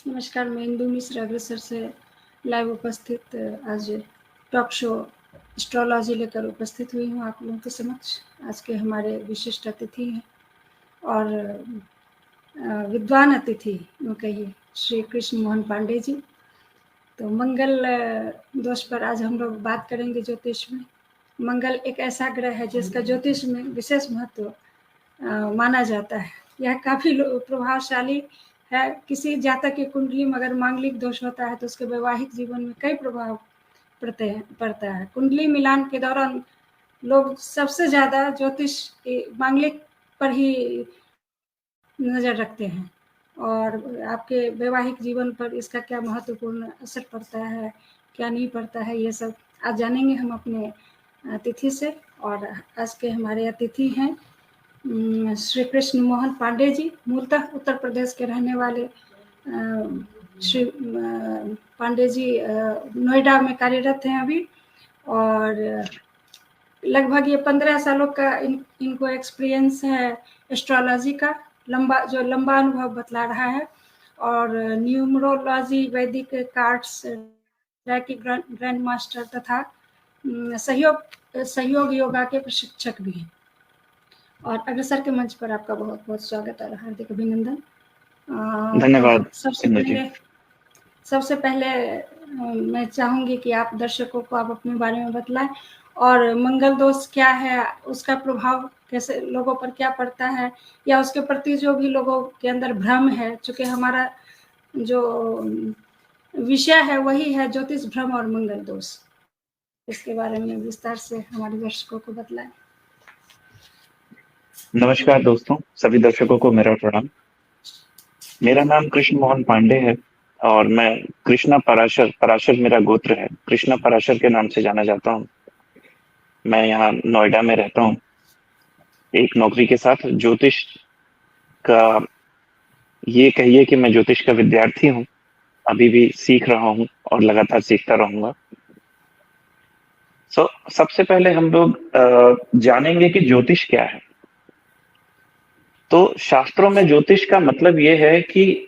नमस्कार, मैं इंदु मिश्र अग्रसर से लाइव उपस्थित आज टॉक शो एस्ट्रोलॉजी लेकर उपस्थित हुई हूँ आप लोगों के समक्ष। आज के हमारे विशिष्ट अतिथि हैं और विद्वान अतिथि यूँ कहिए श्री कृष्ण मोहन पांडे जी। तो मंगल दोष पर आज हम लोग बात करेंगे ज्योतिष में। मंगल एक ऐसा ग्रह है जिसका ज्योतिष में विशेष महत्व माना जाता है। यह काफ़ी प्रभावशाली है। किसी जातक की कुंडली में अगर मांगलिक दोष होता है तो उसके वैवाहिक जीवन में कई प्रभाव पड़ता है। कुंडली मिलान के दौरान लोग सबसे ज़्यादा ज्योतिष मांगलिक पर ही नज़र रखते हैं और आपके वैवाहिक जीवन पर इसका क्या महत्वपूर्ण असर पड़ता है, क्या नहीं पड़ता है, ये सब आज जानेंगे हम अपने अतिथि से। और आज के हमारे अतिथि हैं श्री कृष्ण मोहन पांडे जी, मूलतः उत्तर प्रदेश के रहने वाले श्री पांडे जी नोएडा में कार्यरत हैं अभी और लगभग ये 15 सालों का इनको एक्सपीरियंस है एस्ट्रोलॉजी का, जो लंबा अनुभव बतला रहा है। और न्यूमरोलॉजी, वैदिक कार्ड्स, ग्रैंड मास्टर तथा सहयोग योगा के प्रशिक्षक भी हैं। और अग्रसर के मंच पर आपका बहुत बहुत स्वागत और हार्दिक अभिनंदन। धन्यवाद। सबसे पहले मैं चाहूँगी कि आप दर्शकों को आप अपने बारे में बतलाएं और मंगल दोष क्या है, उसका प्रभाव कैसे लोगों पर क्या पड़ता है, या उसके प्रति जो भी लोगों के अंदर भ्रम है। चूँकि हमारा जो विषय है वही है ज्योतिष भ्रम और मंगल दोष, इसके बारे में विस्तार से हमारे दर्शकों को बतलाएं। नमस्कार दोस्तों, सभी दर्शकों को मेरा प्रणाम। मेरा नाम कृष्ण मोहन पांडे है और मैं कृष्णा पराशर मेरा गोत्र है। कृष्णा पराशर के नाम से जाना जाता हूँ। मैं यहाँ नोएडा में रहता हूँ एक नौकरी के साथ। ज्योतिष का ये कहिए कि मैं ज्योतिष का विद्यार्थी हूँ, अभी भी सीख रहा हूँ और लगातार सीखता रहूंगा। सबसे पहले हम लोग जानेंगे कि ज्योतिष क्या है। तो शास्त्रों में ज्योतिष का मतलब ये है कि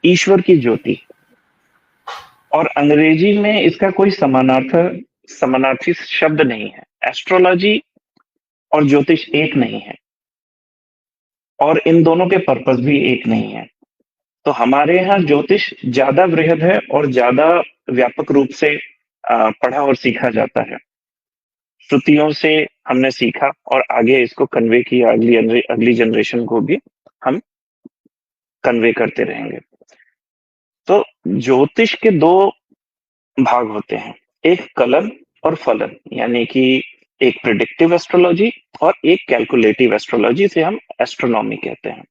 ईश्वर की ज्योति, और अंग्रेजी में इसका कोई समानार्थी शब्द नहीं है। एस्ट्रोलॉजी और ज्योतिष एक नहीं है और इन दोनों के पर्पस भी एक नहीं है। तो हमारे यहाँ ज्योतिष ज्यादा वृहद है और ज्यादा व्यापक रूप से पढ़ा और सीखा जाता है। श्रुतियों से हमने सीखा और आगे इसको कन्वे किया, अगली जनरेशन को भी हम कन्वे करते रहेंगे। तो ज्योतिष के दो भाग होते हैं, एक कलन और फलन, यानी कि एक प्रिडिक्टिव एस्ट्रोलॉजी और एक कैलकुलेटिव एस्ट्रोलॉजी से हम एस्ट्रोनॉमी कहते हैं।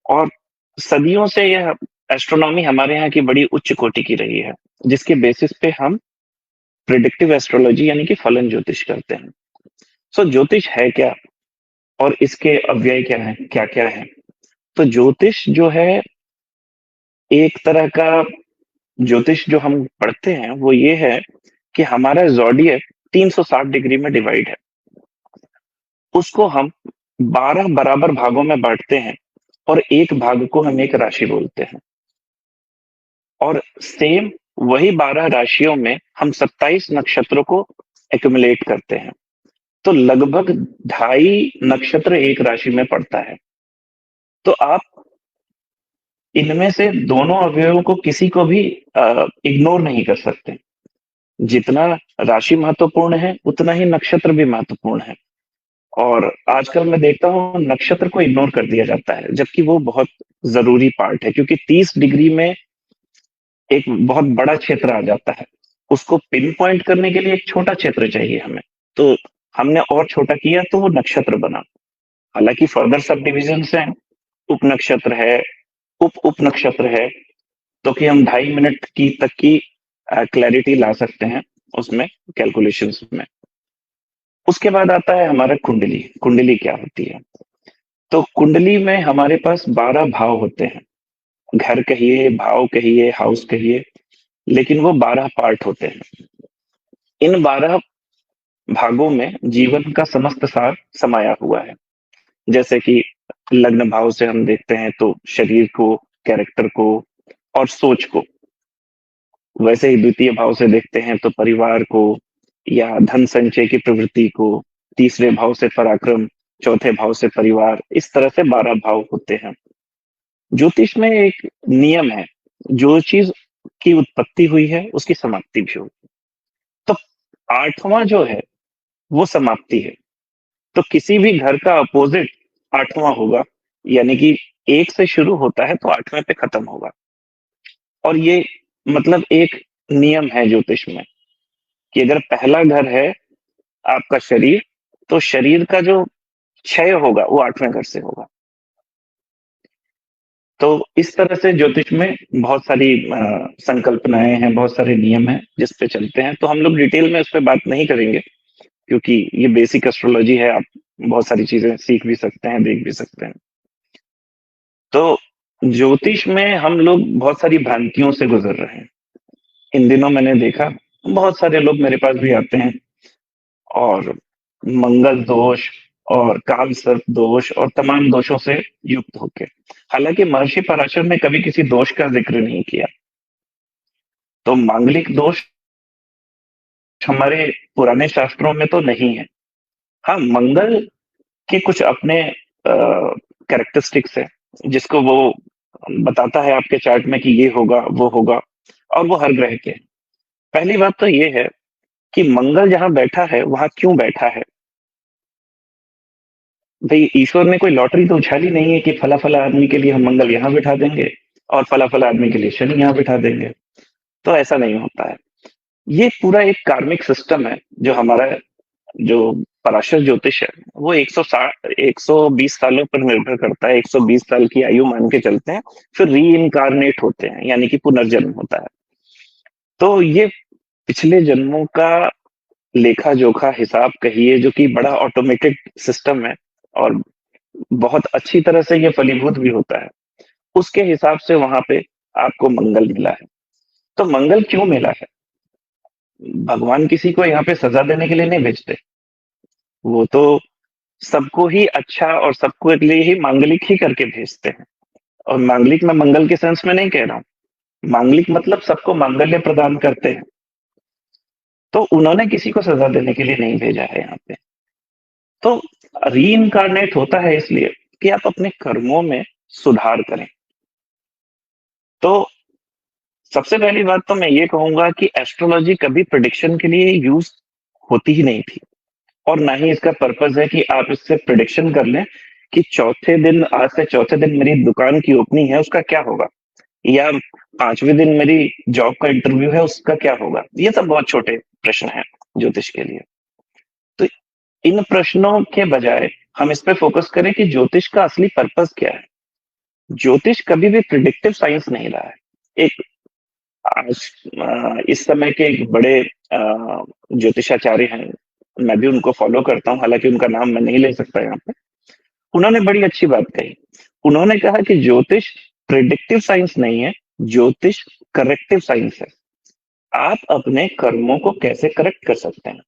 और सदियों से यह एस्ट्रोनॉमी हमारे यहाँ की बड़ी उच्च कोटि की रही है, जिसके बेसिस पे हम प्रिडिक्टिव एस्ट्रोलॉजी यानी कि फलन ज्योतिष करते हैं। ज्योतिष है क्या और इसके अव्यय क्या है, क्या क्या है? तो ज्योतिष जो है, एक तरह का ज्योतिष जो हम पढ़ते हैं वो ये है कि हमारा ज़ोडिएक 360 डिग्री में डिवाइड है। उसको हम 12 बराबर भागों में बांटते हैं और एक भाग को हम एक राशि बोलते हैं। और सेम वही 12 राशियों में हम 27 नक्षत्रों को एक्युमुलेट करते हैं। तो लगभग 2.5 नक्षत्र एक राशि में पड़ता है। तो आप इनमें से दोनों अवयवों को किसी को भी इग्नोर नहीं कर सकते। जितना राशि महत्वपूर्ण है उतना ही नक्षत्र भी महत्वपूर्ण है। और आजकल मैं देखता हूँ नक्षत्र को इग्नोर कर दिया जाता है, जबकि वो बहुत जरूरी पार्ट है, क्योंकि 30 डिग्री में एक बहुत बड़ा क्षेत्र आ जाता है। उसको पिन पॉइंट करने के लिए एक छोटा क्षेत्र चाहिए हमें, तो हमने और छोटा किया तो वो नक्षत्र बना। हालांकि फर्दर सब डिविजन है, उप नक्षत्र है, उप नक्षत्र है, तो कि हम 2.5 मिनट की तक की क्लैरिटी ला सकते हैं उसमें, कैलकुलेशंस में। उसके बाद आता है हमारा कुंडली। कुंडली क्या होती है? तो कुंडली में हमारे पास 12 भाव होते हैं। घर कहिए, भाव कहिए, हाउस कहिए, लेकिन वो 12 पार्ट होते हैं। इन 12 भागों में जीवन का समस्त सार समाया हुआ है। जैसे कि लग्न भाव से हम देखते हैं तो शरीर को, कैरेक्टर को, और सोच को। वैसे ही द्वितीय भाव से देखते हैं तो परिवार को या धन संचय की प्रवृत्ति को, तीसरे भाव से पराक्रम, चौथे भाव से परिवार, इस तरह से 12 भाव होते हैं। ज्योतिष में एक नियम है, जो चीज की उत्पत्ति हुई है उसकी समाप्ति भी होगी। तो 8वां जो है वो समाप्ति है। तो किसी भी घर का अपोजिट 8वां होगा, यानी कि 1 से शुरू होता है तो 8वें पे खत्म होगा। और ये मतलब एक नियम है ज्योतिष में कि अगर पहला घर है आपका शरीर, तो शरीर का जो क्षय होगा वो 8वें घर से होगा। तो इस तरह से ज्योतिष में बहुत सारी संकल्पनाएं हैं, बहुत सारे नियम हैं जिस पे चलते हैं। तो हम लोग डिटेल में उस पर बात नहीं करेंगे, क्योंकि ये बेसिक एस्ट्रोलॉजी है। आप बहुत सारी चीजें सीख भी सकते हैं, देख भी सकते हैं। तो ज्योतिष में हम लोग बहुत सारी भ्रांतियों से गुजर रहे हैं। इन दिनों मैंने देखा बहुत सारे लोग मेरे पास भी आते हैं और मंगल दोष और काल सर्प दोष और तमाम दोषों से युक्त होके। हालांकि महर्षि पराशर ने कभी किसी दोष का जिक्र नहीं किया। तो मांगलिक दोष हमारे पुराने शास्त्रों में तो नहीं है। हाँ, मंगल के कुछ अपने कैरेक्टरिस्टिक्स है, जिसको वो बताता है आपके चार्ट में कि ये होगा वो होगा, और वो हर ग्रह के। पहली बात तो ये है कि मंगल जहां बैठा है वहां क्यों बैठा है। भाई, ईश्वर ने कोई लॉटरी तो उछाली नहीं है कि फला फला आदमी के लिए हम मंगल यहाँ बिठा देंगे और फला फला आदमी के लिए शनि यहाँ बिठा देंगे। तो ऐसा नहीं होता है। ये पूरा एक कार्मिक सिस्टम है। जो हमारा जो पराशर ज्योतिष है वो 120 सालों पर निर्भर करता है। 120 साल की आयु मान के चलते हैं, फिर री इनकारनेट होते हैं, यानी कि पुनर्जन्म होता है। तो ये पिछले जन्मों का लेखा जोखा हिसाब कहिए, जो कि बड़ा ऑटोमेटेड सिस्टम है और बहुत अच्छी तरह से ये फलीभूत भी होता है। उसके हिसाब से वहां पे आपको मंगल मिला है। तो मंगल क्यों मिला है? भगवान किसी को यहाँ पे सजा देने के लिए नहीं भेजते। वो तो सबको ही अच्छा और सबको के लिए ही मांगलिक ही करके भेजते हैं। और मांगलिक मैं मंगल के सेंस में नहीं कह रहा हूँ। मांगलिक मतलब सबको मांगल्य प्रदान करते हैं। तो उन्होंने किसी को सजा देने के लिए नहीं भेजा है यहाँ पे। तो री इनकारनेट होता है इसलिए कि आप अपने कर्मों में सुधार करें। तो सबसे पहली बात तो मैं ये कहूंगा कि एस्ट्रोलॉजी कभी प्रिडिक्शन के लिए यूज होती ही नहीं थी, और ना ही इसका पर्पज है कि आप इससे प्रिडिक्शन कर लें कि चौथे दिन, आज से चौथे दिन मेरी दुकान की ओपनिंग है उसका क्या होगा, या 5वें दिन मेरी जॉब का इंटरव्यू है उसका क्या होगा। ये सब बहुत छोटे प्रश्न हैं ज्योतिष के लिए। तो इन प्रश्नों के बजाय हम इस पे फोकस करें कि ज्योतिष का असली पर्पस क्या है। ज्योतिष कभी भी प्रिडिक्टिव साइंस नहीं रहा है। एक आज इस समय के एक बड़े ज्योतिषाचार्य हैं, मैं भी उनको फॉलो करता हूं, हालांकि उनका नाम मैं नहीं ले सकता यहाँ पे। उन्होंने बड़ी अच्छी बात कही। उन्होंने कहा कि ज्योतिष प्रिडिक्टिव साइंस नहीं है, ज्योतिष करेक्टिव साइंस है। आप अपने कर्मों को कैसे करेक्ट कर सकते हैं।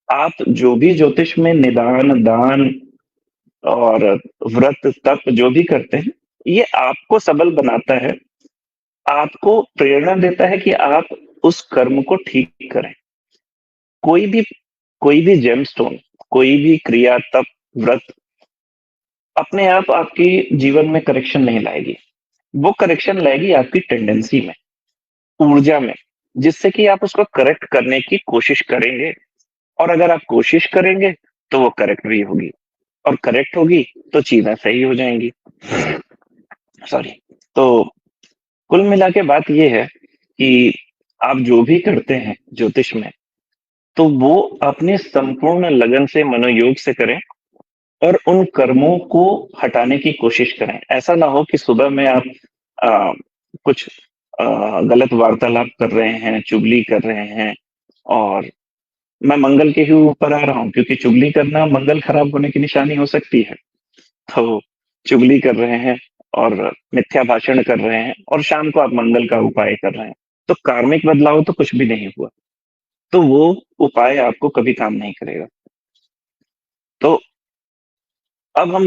आप जो भी ज्योतिष में निदान, दान और व्रत तप जो भी करते हैं, ये आपको सबल बनाता है, आपको प्रेरणा देता है कि आप उस कर्म को ठीक करें। कोई भी कोई भी जेमस्टोन, कोई भी क्रिया, तप, व्रत अपने आप आपकी जीवन में करेक्शन नहीं लाएगी। वो करेक्शन लाएगी आपकी टेंडेंसी में, ऊर्जा में, जिससे कि आप उसको करेक्ट करने की कोशिश करेंगे। और अगर आप कोशिश करेंगे तो वो करेक्ट भी होगी, और करेक्ट होगी तो चीजें सही हो जाएंगी। सॉरी। तो कुल मिला के बात ये है कि आप जो भी करते हैं ज्योतिष में, तो वो अपने संपूर्ण लगन से, मनोयोग से करें और उन कर्मों को हटाने की कोशिश करें। ऐसा ना हो कि सुबह में आप आ, कुछ गलत वार्तालाप कर रहे हैं, चुगली कर रहे हैं। और मैं मंगल के ही ऊपर आ रहा हूँ, क्योंकि चुगली करना मंगल खराब होने की निशानी हो सकती है। तो चुगली कर रहे हैं और मिथ्या भाषण कर रहे हैं, और शाम को आप मंगल का उपाय कर रहे हैं, तो कार्मिक बदलाव तो कुछ भी नहीं हुआ। तो वो उपाय आपको कभी काम नहीं करेगा। तो अब हम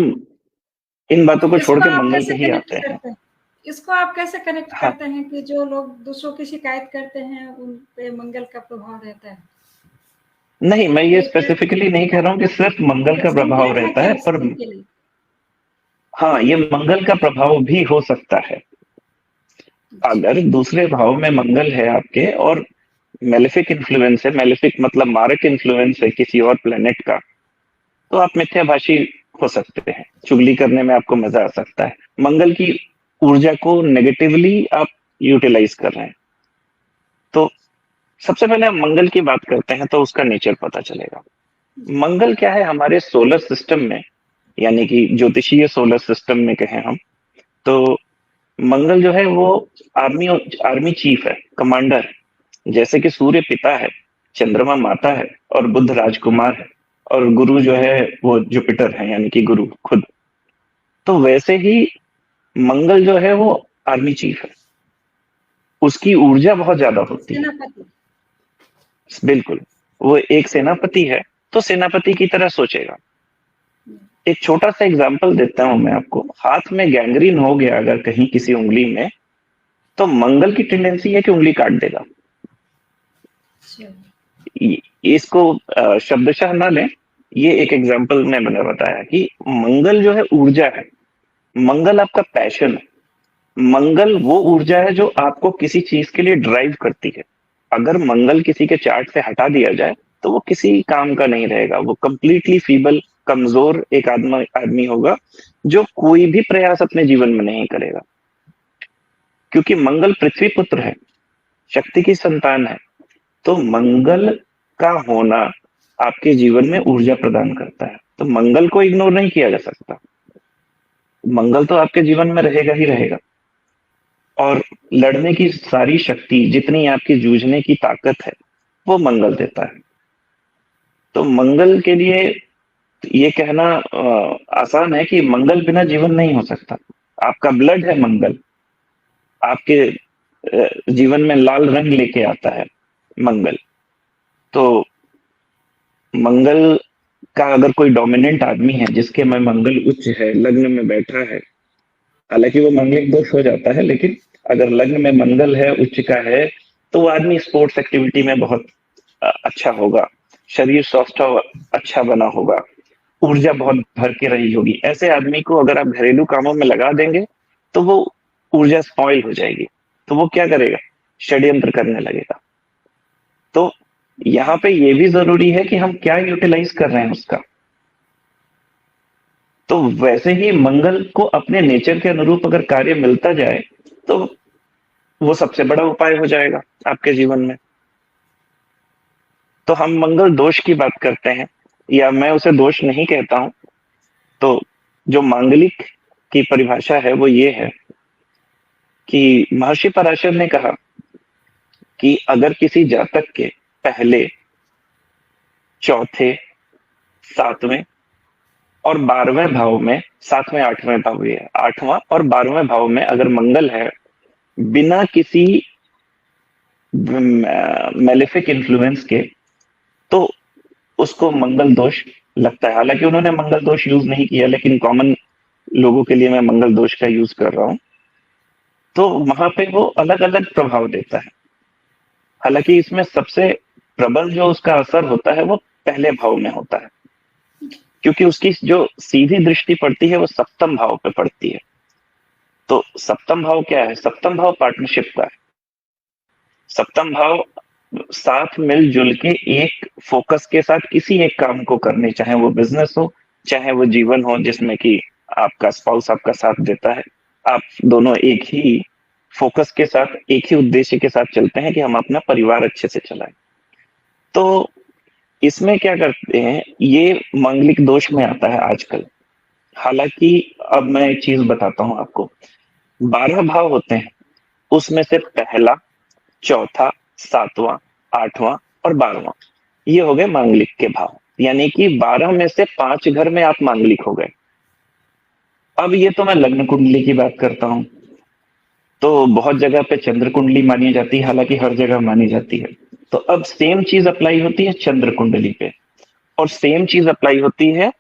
इन बातों को इसको छोड़ के आप मंगल पे कैसे ही कनेक्ट आते हैं। करते हैं? इसको आप कैसे कनेक्ट हाँ, करते हैं कि जो लोग दूसरों की शिकायत करते हैं उन पे मंगल का प्रभाव रहता है? नहीं, मैं ये ये क्या स्पेसिफिकली नहीं कह रहा हूँ कि सिर्फ मंगल का प्रभाव संकेत है रहता क्या है, इस पर चीज के लिए? हाँ, ये मंगल का प्रभाव भी हो सकता है। अच्छा। अगर दूसरे भाव में मंगल है आपके और मेलेफिक इन्फ्लुएंस है, मेलेफिक मतलब मारक इन्फ्लुएंस है किसी और प्लेनेट का, तो आप मिथ्याभाषी हो सकते हैं, चुगली करने में आपको मजा आ सकता है, मंगल की ऊर्जा को नेगेटिवली आप यूटिलाइज कर रहे हैं। तो सबसे पहले हम मंगल की बात करते हैं तो उसका नेचर पता चलेगा। मंगल क्या है हमारे सोलर सिस्टम में, यानी कि ज्योतिषीय सोलर सिस्टम में कहें हम तो मंगल जो है वो आर्मी आर्मी चीफ है, कमांडर है। जैसे कि सूर्य पिता है, चंद्रमा माता है और बुध राजकुमार है और गुरु जो है वो जुपिटर है, यानी कि गुरु खुद। तो वैसे ही मंगल जो है वो आर्मी चीफ है, उसकी ऊर्जा बहुत ज्यादा होती है। सेनापति। बिल्कुल, वो एक सेनापति है, तो सेनापति की तरह सोचेगा। एक छोटा सा एग्जांपल देता हूं मैं आपको। हाथ में गैंग्रीन हो गया अगर कहीं किसी उंगली में, तो मंगल की टेंडेंसी है कि उंगली काट देगा। अच्छा। इसको शब्दशः ना लें, ये एक एग्जांपल में मैंने बताया कि मंगल जो है ऊर्जा है, मंगल आपका पैशन है, मंगल वो ऊर्जा है जो आपको किसी चीज के लिए ड्राइव करती है। अगर मंगल किसी के चार्ट से हटा दिया जाए तो वो किसी काम का नहीं रहेगा, वो कंप्लीटली फीबल, कमजोर एक आदमी होगा जो कोई भी प्रयास अपने जीवन में नहीं करेगा। क्योंकि मंगल पृथ्वी पुत्र है, शक्ति की संतान है, तो मंगल का होना आपके जीवन में ऊर्जा प्रदान करता है। तो मंगल को इग्नोर नहीं किया जा सकता, मंगल तो आपके जीवन में रहेगा ही रहेगा। और लड़ने की सारी शक्ति, जितनी आपकी जूझने की ताकत है, वो मंगल देता है। तो मंगल के लिए ये कहना आसान है कि मंगल बिना जीवन नहीं हो सकता। आपका ब्लड है मंगल, आपके जीवन में लाल रंग लेके आता है मंगल। तो मंगल का अगर कोई डोमिनेंट आदमी है जिसके में मंगल उच्च है, लग्न में बैठा है, हालांकि वो मंगलिक दोष हो जाता है, लेकिन अगर लग्न में मंगल है, उच्च का है, तो वो आदमी स्पोर्ट्स एक्टिविटी में बहुत अच्छा होगा, शरीर स्वस्थ अच्छा बना होगा, ऊर्जा बहुत भर के रही होगी। ऐसे आदमी को अगर आप घरेलू कामों में लगा देंगे तो वो ऊर्जा स्पॉइल हो जाएगी, तो वो क्या करेगा, षड्यंत्र करने लगेगा। तो यहाँ पे ये भी जरूरी है कि हम क्या यूटिलाइज कर रहे हैं उसका। तो वैसे ही मंगल को अपने नेचर के अनुरूप अगर कार्य मिलता जाए तो वो सबसे बड़ा उपाय हो जाएगा आपके जीवन में। तो हम मंगल दोष की बात करते हैं, या मैं उसे दोष नहीं कहता हूं। तो जो मांगलिक की परिभाषा है वो ये है कि महर्षि पराशर ने कहा कि अगर किसी जातक के पहले, चौथे, सातवें और 12वें भाव में, 7वें 8वें भाव, ये 8वां और 12वें भाव में अगर मंगल है बिना किसी मेलेफिक इन्फ्लुएंस के, तो उसको मंगल दोष लगता है। हालांकि उन्होंने मंगल दोष यूज नहीं किया, लेकिन कॉमन लोगों के लिए मैं मंगल दोष का यूज कर रहा हूं। तो वहां पे वो अलग अलग प्रभाव देता है। हालांकि इसमें सबसे प्रबल जो उसका असर होता है वो पहले भाव में होता है, क्योंकि उसकी जो सीधी दृष्टि पड़ती है वो सप्तम भाव पे पड़ती है। तो सप्तम भाव क्या है, सप्तम भाव पार्टनरशिप का है। सप्तम भाव साथ मिलजुल के एक फोकस के साथ किसी एक काम को करने, चाहे वो बिजनेस हो, चाहे वो जीवन हो जिसमें कि आपका स्पाउस आपका साथ देता है, आप दोनों एक ही फोकस के साथ, एक ही उद्देश्य के साथ चलते हैं कि हम अपना परिवार अच्छे से चलाएं। तो इसमें क्या करते हैं, ये मांगलिक दोष में आता है आजकल। हालांकि अब मैं एक चीज बताता हूं आपको, 12 भाव होते हैं, उसमें से पहला, चौथा, 7वां, 8वां और 12वां, ये हो गए मांगलिक के भाव। यानी कि 12 में से 5 घर में आप मांगलिक हो गए। अब ये तो मैं लग्न कुंडली की बात करता हूं, तो बहुत जगह पे चंद्र कुंडली मानी जाती है, हालांकि हर जगह मानी जाती है। तो अब सेम चीज अप्लाई होती है चंद्र कुंडली पे, और सेम चीज अप्लाई होती है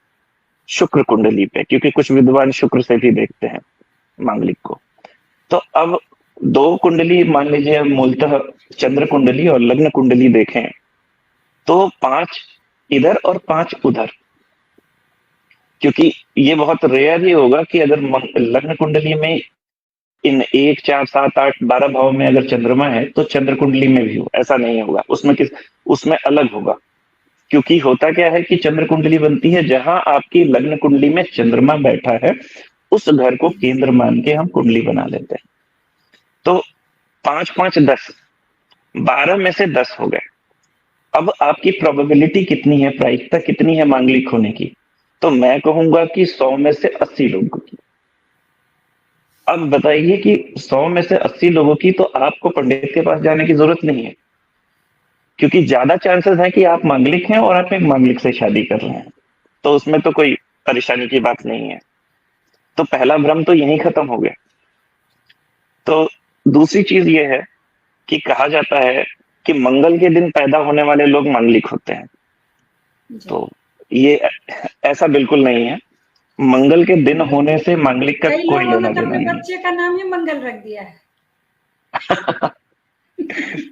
शुक्र कुंडली पे, क्योंकि कुछ विद्वान शुक्र से भी देखते हैं मांगलिक को। तो अब दो कुंडली मान लीजिए, मूलतः चंद्र कुंडली और लग्न कुंडली देखें तो 5 इधर और 5 उधर, क्योंकि ये बहुत रेयर ही होगा कि अगर लग्न कुंडली में इन 1 4 7 8 12 भाव में अगर चंद्रमा है तो चंद्र कुंडली में भी हो, ऐसा नहीं होगा। उसमें अलग होगा, क्योंकि होता क्या है कि चंद्र कुंडली बनती है जहां आपकी लग्न कुंडली में चंद्रमा बैठा है, उस घर को केंद्र मान के हम कुंडली बना लेते हैं। तो 5 5 10, 12 में से 10 हो गए। अब आपकी प्रोबेबिलिटी कितनी है, प्रायिकता कितनी है मांगलिक होने की? तो मैं कहूंगा कि 100 में से 80 लोगों की। अब बताइए कि 100 में से 80 लोगों की, तो आपको पंडित के पास जाने की जरूरत नहीं है, क्योंकि ज्यादा चांसेस है कि आप मांगलिक हैं और आप एक मांगलिक से शादी कर रहे हैं, तो उसमें तो कोई परेशानी की बात नहीं है। तो पहला भ्रम तो यहीं खत्म हो गया। तो दूसरी चीज ये है कि कहा जाता है कि मंगल के दिन पैदा होने वाले लोग मांगलिक होते हैं। तो ये ऐसा बिल्कुल नहीं है। मंगल के दिन होने से मांगलिक का कोई लेना देना नहीं। बच्चे का नाम ही मंगल रख दिया है।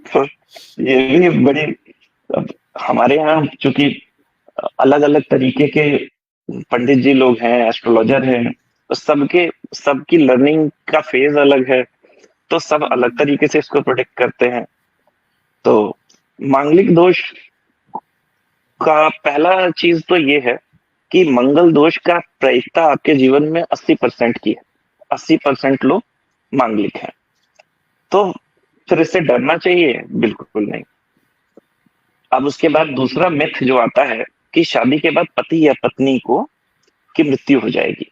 तो ये भी बड़ी, हमारे यहाँ चूंकि अलग अलग तरीके के पंडित जी लोग हैं, एस्ट्रोलॉजर हैं, तो सबकी लर्निंग का फेज अलग है, तो सब अलग तरीके से इसको प्रोडिक्ट करते हैं। तो मांगलिक दोष का पहला चीज तो ये है कि मंगल दोष का प्रायिकता आपके जीवन में 80% की है। 80% लोग मांगलिक हैं, तो फिर इससे डरना चाहिए? बिल्कुल नहीं। अब उसके बाद दूसरा मिथ जो आता है कि शादी के बाद पति या पत्नी की मृत्यु हो जाएगी।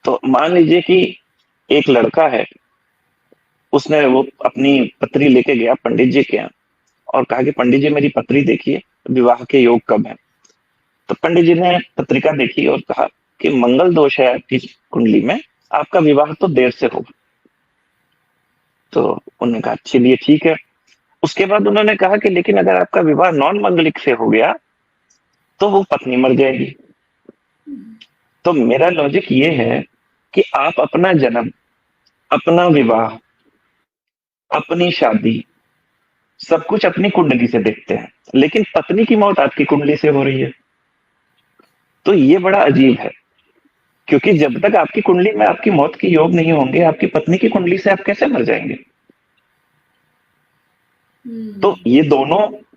तो मान लीजिए कि एक लड़का है, उसने वो अपनी पत्री लेके गया पंडित जी के यहाँ और कहा कि पंडित जी मेरी पत्री देखिए, विवाह के योग कब है। तो पंडित जी ने पत्रिका देखी और कहा कि मंगल दोष है आपकी कुंडली में, आपका विवाह तो देर से होगा। तो उन्होंने कहा चलिए ठीक है। उसके बाद उन्होंने कहा कि लेकिन अगर आपका विवाह नॉन मंगलिक से हो गया तो वो पत्नी मर जाएगी। तो मेरा लॉजिक ये है कि आप अपना जन्म, अपना विवाह, अपनी शादी, सब कुछ अपनी कुंडली से देखते हैं, लेकिन पत्नी की मौत आपकी कुंडली से हो रही है। तो ये बड़ा अजीब है, क्योंकि जब तक आपकी कुंडली में आपकी मौत के योग नहीं होंगे, आपकी पत्नी की कुंडली से आप कैसे मर जाएंगे? तो ये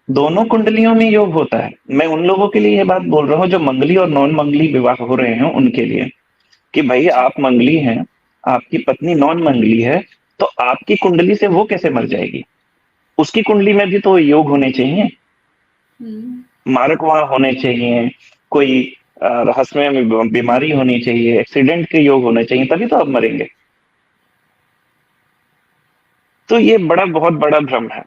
दोनों कुंडलियों में योग होता है। मैं उन लोगों के लिए ये बात बोल रहा हूँ जो मंगली और नॉन मंगली विवाह हो रहे हैं, उनके लिए कि भाई आप मंगली हैं, आपकी पत्नी नॉन मंगली है, तो आपकी कुंडली से वो कैसे मर जाएगी? उसकी कुंडली में भी तो योग होने चाहिए, मारक वहां होने चाहिए, कोई रहस्यमय बीमारी होनी चाहिए, एक्सीडेंट के योग होने चाहिए, तभी तो आप मरेंगे। तो ये बहुत बड़ा भ्रम है।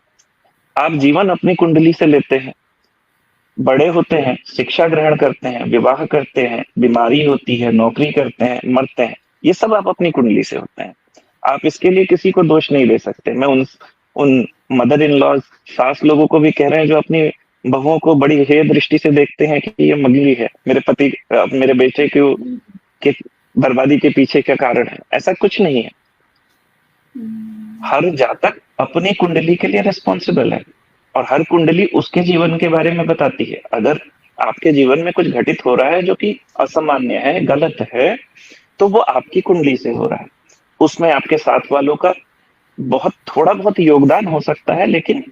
आप जीवन अपनी कुंडली से लेते हैं, बड़े होते हैं, शिक्षा ग्रहण करते हैं, विवाह करते हैं, बीमारी होती है, नौकरी करते हैं, मरते हैं, ये सब आप अपनी कुंडली से होते हैं। आप इसके लिए किसी को दोष नहीं दे सकते। मैं उन मदर इन लॉज, सास लोगों को भी कह रहे हैं जो अपनी बहुओं को बड़ी हेय दृष्टि से देखते हैं कि ये मंगली है, मेरे पति, मेरे बेटे के बर्बादी के पीछे क्या कारण है। ऐसा कुछ नहीं है। हर जातक अपनी कुंडली के लिए रिस्पॉन्सिबल है और हर कुंडली उसके जीवन के बारे में बताती है। अगर आपके जीवन में कुछ घटित हो रहा है जो कि असामान्य है, गलत है, तो वो आपकी कुंडली से हो रहा है। उसमें आपके साथ वालों का थोड़ा बहुत योगदान हो सकता है, लेकिन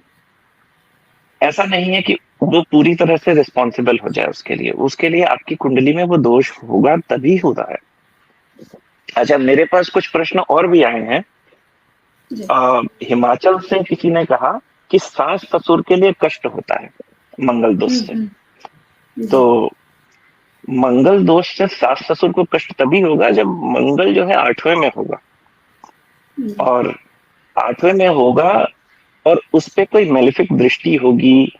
ऐसा नहीं है कि वो पूरी तरह से रिस्पॉन्सिबल हो जाए उसके लिए आपकी कुंडली में वो दोष होगा तभी हो रहा है। अच्छा, मेरे पास कुछ प्रश्न और भी आए हैं। हिमाचल से किसी ने कहा कि सास ससुर के लिए कष्ट होता है मंगल दोष से। तो मंगल दोष से सास ससुर को कष्ट तभी होगा जब मंगल जो है 8वें में होगा, और 8वें में होगा और उस पे कोई मेलेफिक दृष्टि होगी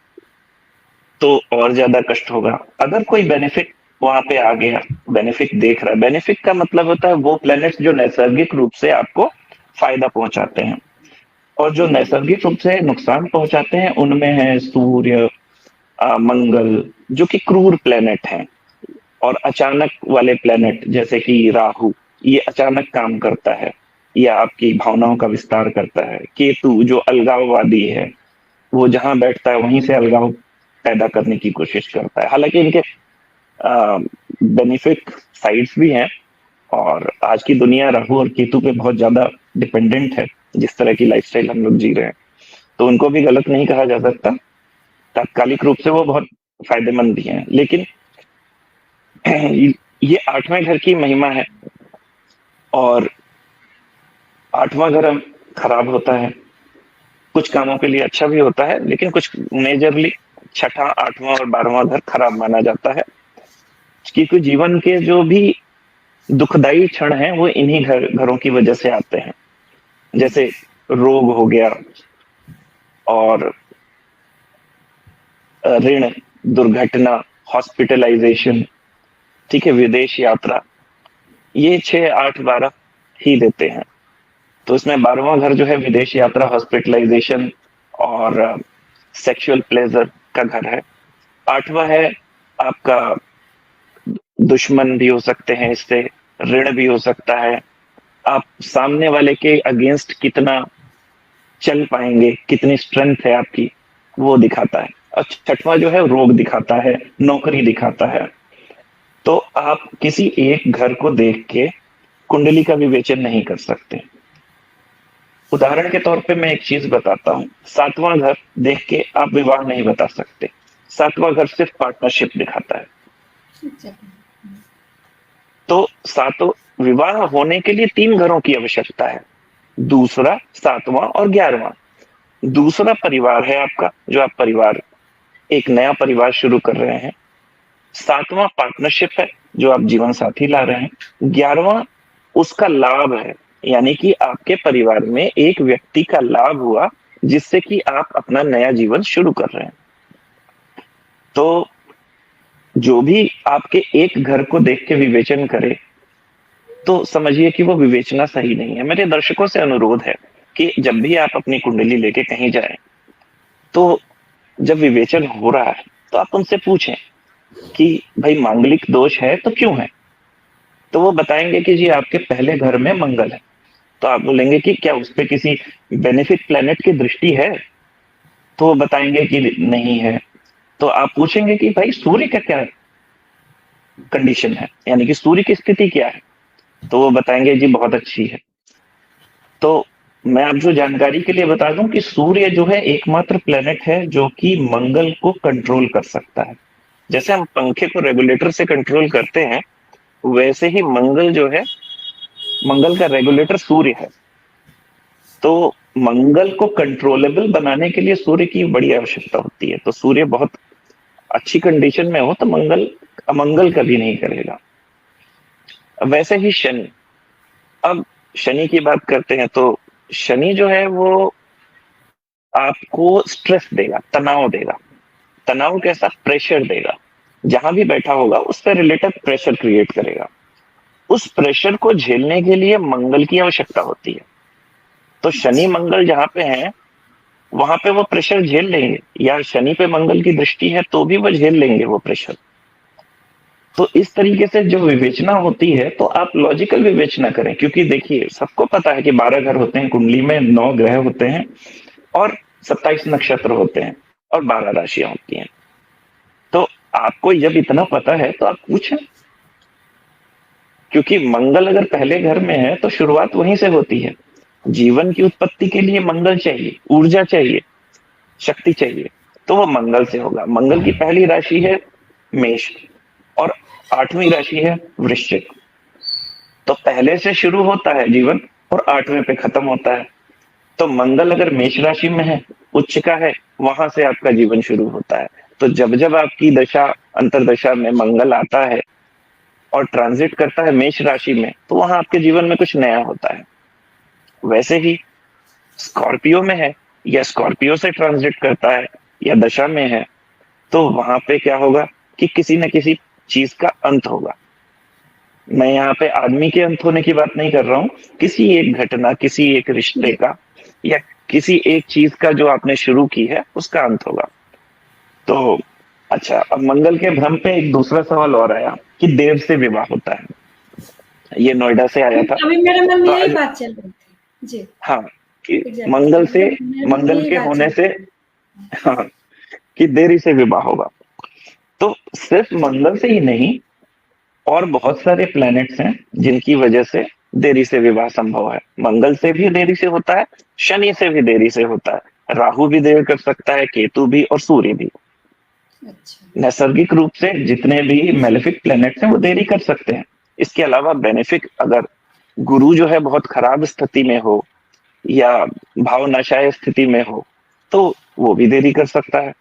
तो और ज्यादा कष्ट होगा। अगर कोई बेनिफिट वहां पे आ गया, बेनिफिट देख रहा है, बेनिफिट का मतलब होता है वो प्लैनेट्स जो नैसर्गिक रूप से आपको फायदा पहुंचाते हैं, और जो नैसर्गिक रूप से नुकसान पहुंचाते हैं उनमें है सूर्य, मंगल जो कि क्रूर प्लेनेट हैं, और अचानक वाले प्लेनेट जैसे कि राहु, ये अचानक काम करता है। या आपकी भावनाओं का विस्तार करता है। केतु जो अलगाववादी है, वो जहां बैठता है वहीं से अलगाव पैदा करने की कोशिश करता है। हालांकि इनके बेनिफिट साइड्स भी हैं, और आज की दुनिया राहु और केतु पे बहुत ज्यादा डिपेंडेंट है, जिस तरह की लाइफस्टाइल हम लोग जी रहे हैं, तो उनको भी गलत नहीं कहा जा सकता। तात्कालिक रूप से वो बहुत फायदेमंद भी हैं, लेकिन ये 8वें घर की महिमा है, और 8वां घर खराब होता है, कुछ कामों के लिए अच्छा भी होता है, लेकिन कुछ मेजरली 6ठा, 8वां और 12वां घर खराब माना जाता है, क्योंकि जीवन के जो भी दुखदाई क्षण हैं वो इन्हीं घरों की वजह से आते हैं। जैसे रोग हो गया, और ऋण, दुर्घटना, हॉस्पिटलाइजेशन, ठीक है, विदेश यात्रा, ये 6, 8, 12 ही देते हैं। तो इसमें 12वां घर जो है विदेश यात्रा, हॉस्पिटलाइजेशन और सेक्सुअल प्लेजर का घर है। 8वां है आपका दुश्मन भी हो सकते हैं इससे, ऋण भी हो सकता है, आप सामने वाले के अगेंस्ट कितना चल पाएंगे, कितनी स्ट्रेंथ है आपकी, वो दिखाता है। और 6वां जो है रोग दिखाता है, नौकरी दिखाता है। तो आप किसी एक घर को देख के कुंडली का विवेचन नहीं कर सकते। उदाहरण के तौर पे मैं एक चीज बताता हूँ, 7वां घर देख के आप विवाह नहीं बता सकते। 7वां घर सिर्फ पार्टनरशिप दिखाता है। तो सातों विवाह होने के लिए 3 घरों की आवश्यकता है, दूसरा, 7वां और 11वां। दूसरा परिवार है आपका, जो आप परिवार, एक नया परिवार शुरू कर रहे हैं। 7वां पार्टनरशिप है, जो आप जीवन साथी ला रहे हैं। 11वां उसका लाभ है, यानी कि आपके परिवार में एक व्यक्ति का लाभ हुआ, जिससे कि आप अपना नया जीवन शुरू कर रहे हैं। तो जो भी आपके एक घर को देख के विवेचन करे, तो समझिए कि वो विवेचना सही नहीं है। मेरे दर्शकों से अनुरोध है कि जब भी आप अपनी कुंडली लेके कहीं जाएं, तो जब विवेचन हो रहा है तो आप उनसे पूछें कि भाई मांगलिक दोष है तो क्यों है। तो वो बताएंगे कि जी आपके पहले घर में मंगल है। तो आप बोलेंगे कि क्या उस पर किसी बेनिफिट प्लेनेट की दृष्टि है, तो वो बताएंगे कि नहीं है। तो आप पूछेंगे कि भाई सूर्य का क्या कंडीशन है, यानी कि सूर्य की स्थिति क्या है, तो वो बताएंगे जी बहुत अच्छी है। तो मैं आप जो जानकारी के लिए बता दूं कि सूर्य जो है एकमात्र प्लेनेट है जो कि मंगल को कंट्रोल कर सकता है। जैसे हम पंखे को रेगुलेटर से कंट्रोल करते हैं, वैसे ही मंगल जो है, मंगल का रेगुलेटर सूर्य है। तो मंगल को कंट्रोलेबल बनाने के लिए सूर्य की बड़ी आवश्यकता होती है। तो सूर्य बहुत अच्छी कंडीशन में हो तो मंगल अमंगल कभी नहीं करेगा। वैसे ही शनि, अब शनि की बात करते हैं, तो शनि जो है वो आपको स्ट्रेस देगा, तनाव देगा। तनाव कैसा? प्रेशर देगा। जहां भी बैठा होगा उस पर रिलेटेड प्रेशर क्रिएट करेगा। उस प्रेशर को झेलने के लिए मंगल की आवश्यकता होती है। तो शनि मंगल जहां पे है वहां पे वो प्रेशर झेल लेंगे, या शनि पे मंगल की दृष्टि है तो भी वो झेल लेंगे वो प्रेशर। तो इस तरीके से जो विवेचना होती है, तो आप लॉजिकल विवेचना करें, क्योंकि देखिए सबको पता है कि 12 घर होते हैं कुंडली में, 9 ग्रह होते हैं और 27 नक्षत्र होते हैं और 12 राशियां होती हैं। तो आपको जब इतना पता है तो आप पूछें, क्योंकि मंगल अगर पहले घर में है तो शुरुआत वहीं से होती है। जीवन की उत्पत्ति के लिए मंगल चाहिए, ऊर्जा चाहिए, शक्ति चाहिए, तो वो मंगल से होगा। मंगल की पहली राशि है मेष और 8वीं राशि है वृश्चिक। तो पहले से शुरू होता है जीवन और 8वें पे खत्म होता है। तो मंगल अगर मेष राशि में है, उच्च का है, वहां से आपका जीवन शुरू होता है। तो जब जब आपकी दशा अंतरदशा में मंगल आता है और ट्रांजिट करता है मेष राशि में, तो वहां आपके जीवन में कुछ नया होता है। वैसे ही स्कॉर्पियो में है या स्कॉर्पियो से ट्रांजिट करता है या दशा में है, तो वहां पे क्या होगा कि किसी न किसी चीज का अंत होगा। मैं यहाँ पे आदमी के अंत होने की बात नहीं कर रहा हूँ, किसी एक घटना, किसी एक रिश्ते का या किसी एक चीज का जो आपने शुरू की है उसका अंत होगा। तो अच्छा, अब मंगल के भ्रम पे एक दूसरा सवाल और आया कि देव से विवाह होता है। ये नोएडा से आया था। अभी मेरे मन में यही बात चल रही थी। जी, हाँ, कि एग्ज़ैक्टली मंगल से, मतलब मैं भी मंगल यही के बात होने चाह से, हाँ, कि देरी से विवाह होगा। तो सिर्फ मंगल से ही नहीं, और बहुत सारे प्लैनेट्स हैं जिनकी वजह से देरी से विवाह संभव है। मंगल से भी देरी से होता है, शनि से भी देरी से होता है, राहु भी देर कर सकता है, केतु भी और सूर्य भी। अच्छा, नैसर्गिक रूप से जितने भी मेलेफिक प्लैनेट्स हैं वो देरी कर सकते हैं। इसके अलावा बेनिफिक, अगर गुरु जो है बहुत खराब स्थिति में हो या भावनाशाय स्थिति में हो तो वो भी देरी कर सकता है।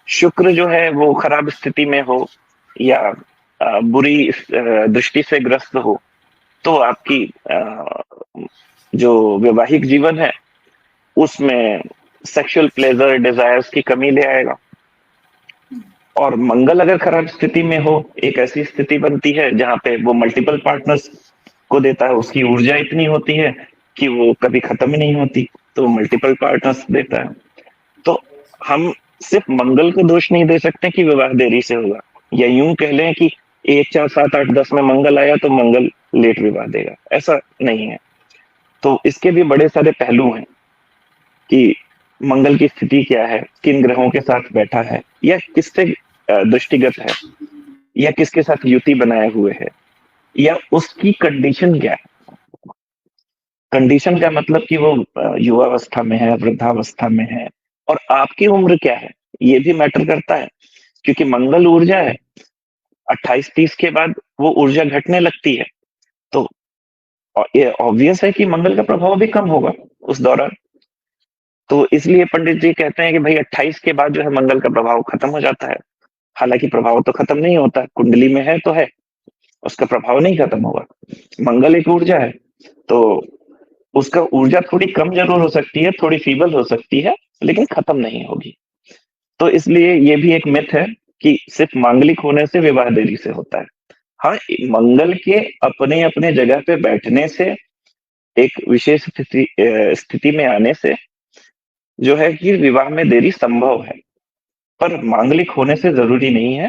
शुक्र जो है वो खराब स्थिति में हो या बुरी दृष्टि से ग्रस्त हो तो आपकी जो वैवाहिक जीवन है उसमें सेक्सुअल प्लेजर डिजायर्स की कमी ले आएगा। और मंगल अगर खराब स्थिति में हो, एक ऐसी स्थिति बनती है जहां पे वो मल्टीपल पार्टनर्स को देता है, उसकी ऊर्जा इतनी होती है कि वो कभी खत्म ही नहीं होती, तो मल्टीपल पार्टनर्स देता है। तो हम सिर्फ मंगल को दोष नहीं दे सकते कि विवाह देरी से होगा, या यूं कह लें कि 1 4 7 8 10 में मंगल आया तो मंगल लेट विवाह देगा, ऐसा नहीं है। तो इसके भी बड़े सारे पहलू हैं कि मंगल की स्थिति क्या है, किन ग्रहों के साथ बैठा है, या किससे दृष्टिगत है, या किसके साथ युति बनाए हुए है, या उसकी कंडीशन क्या है। कंडीशन का मतलब कि वो युवावस्था में है, वृद्धावस्था में है, और आपकी उम्र क्या है, ये भी मैटर करता है। क्योंकि मंगल ऊर्जा है, 28 30 के बाद वो ऊर्जा घटने लगती है। तो ये ऑब्वियस है कि मंगल का प्रभाव भी कम होगा उस दौरान। तो इसलिए पंडित जी कहते हैं कि भाई 28 के बाद जो है मंगल का प्रभाव खत्म हो जाता है। हालांकि प्रभाव तो खत्म नहीं होता, कुंडली में है तो है, उसका प्रभाव नहीं खत्म होगा। मंगल एक ऊर्जा है, तो उसका ऊर्जा थोड़ी कम जरूर हो सकती है, थोड़ी फीबल हो सकती है, लेकिन खत्म नहीं होगी। तो इसलिए ये भी एक मिथ है कि सिर्फ मांगलिक होने से विवाह देरी से होता है। हाँ, मंगल के अपने अपने जगह पे बैठने से, एक विशेष स्थिति में आने से जो है कि विवाह में देरी संभव है। पर मांगलिक होने से जरूरी नहीं है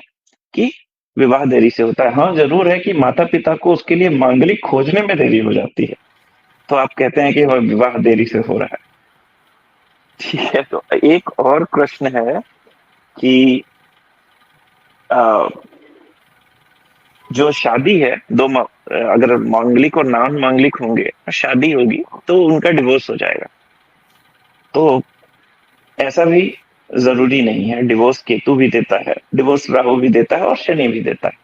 कि विवाह देरी से होता है। हाँ, जरूर है कि माता पिता को उसके लिए मांगलिक खोजने में देरी हो जाती है, तो आप कहते हैं कि वह विवाह देरी से हो रहा है। ठीक है, तो एक और प्रश्न है कि अ, जो शादी है, अगर मांगलिक और नॉन मांगलिक होंगे, शादी होगी तो उनका डिवोर्स हो जाएगा। तो ऐसा भी जरूरी नहीं है। डिवोर्स केतु भी देता है, डिवोर्स राहु भी देता है और शनि भी देता है।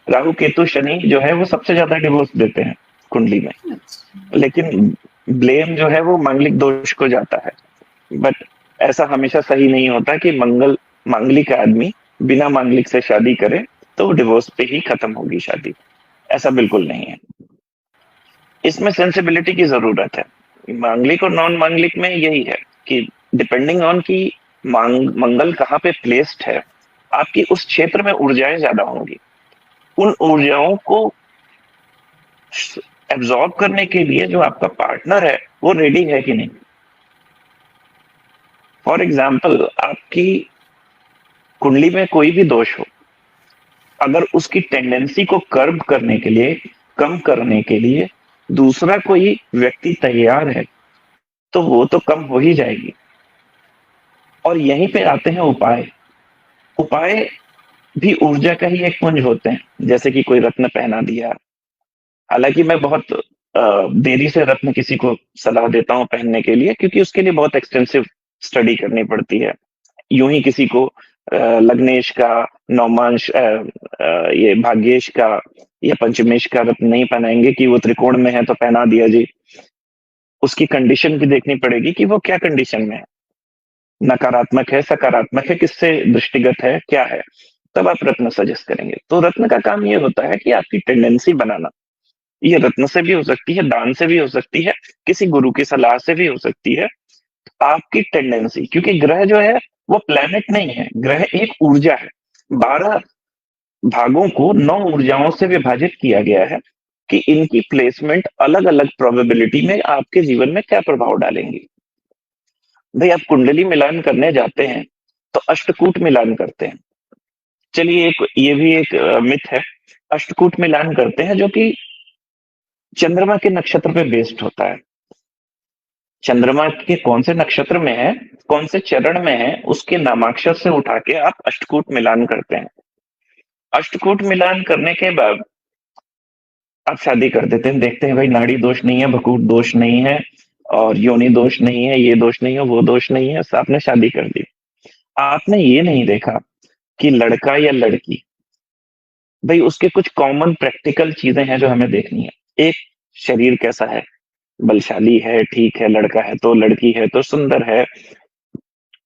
राहु केतु शनि जो है वो सबसे ज्यादा डिवोर्स देते हैं कुंडली में। अच्छा, लेकिन ब्लेम जो है वो मांगलिक दोष को जाता है। बट ऐसा हमेशा सही नहीं होता कि मांगलिक आदमी बिना मांगलिक से शादी करे तो डिवोर्स पे ही खत्म होगी शादी, ऐसा बिल्कुल नहीं है। इसमें सेंसिबिलिटी की जरूरत है। मांगलिक और नॉन मांगलिक में यही है कि डिपेंडिंग ऑन कि मंगल कहाँ पे प्लेस्ड है, आपकी उस क्षेत्र में ऊर्जाएं ज्यादा होंगी। उन ऊर्जाओं को एब्जॉर्ब करने के लिए जो आपका पार्टनर है वो रेडी है कि नहीं। फॉर एग्जाम्पल, आपकी कुंडली में कोई भी दोष हो, अगर उसकी टेंडेंसी को कर्ब करने के लिए, कम करने के लिए दूसरा कोई व्यक्ति तैयार है तो वो तो कम हो ही जाएगी। और यहीं पे आते हैं उपाय। उपाय भी ऊर्जा का ही एक पुंज होते हैं, जैसे कि कोई रत्न पहना दिया। हालांकि मैं बहुत देरी से रत्न किसी को सलाह देता हूं पहनने के लिए, क्योंकि उसके लिए बहुत एक्सटेंसिव स्टडी करनी पड़ती है। यूं ही किसी को लग्नेश का, नौमांश, ये भाग्येश का या पंचमेश का रत्न नहीं पहनाएंगे कि वो त्रिकोण में है तो पहना दिया जी। उसकी कंडीशन भी देखनी पड़ेगी कि वो क्या कंडीशन में है, नकारात्मक है, सकारात्मक है, किससे दृष्टिगत है, क्या है, तब आप रत्न सजेस्ट करेंगे। तो रत्न का काम ये होता है कि आपकी टेंडेंसी बनाना। ये रत्न से भी हो सकती है, दान से भी हो सकती है, किसी गुरु की सलाह से भी हो सकती है। आपकी टेंडेंसी, क्योंकि ग्रह जो है वो प्लेनेट नहीं है, ग्रह एक ऊर्जा है। 12 भागों को 9 ऊर्जाओं से विभाजित किया गया है कि इनकी प्लेसमेंट अलग अलग प्रोबेबिलिटी में आपके जीवन में क्या प्रभाव डालेंगी। भाई, आप कुंडली मिलान करने जाते हैं तो अष्टकूट मिलान करते हैं। चलिए, एक ये भी एक मिथ है। अष्टकूट मिलान करते हैं जो कि चंद्रमा के नक्षत्र पे बेस्ड होता है। चंद्रमा के कौन से नक्षत्र में है, कौन से चरण में है, उसके नामाक्षर से उठा के आप अष्टकूट मिलान करते हैं। अष्टकूट मिलान करने के बाद आप शादी कर देते हैं, देखते हैं भाई नाड़ी दोष नहीं है, भकूट दोष नहीं है, और योनि दोष नहीं है, ये दोष नहीं है, वो दोष नहीं है, आपने शादी कर दी। आपने ये नहीं देखा कि लड़का या लड़की, भाई उसके कुछ कॉमन प्रैक्टिकल चीजें हैं जो हमें देखनी है। एक, शरीर कैसा है, बलशाली है, ठीक है, लड़का है तो, लड़की है तो सुंदर है,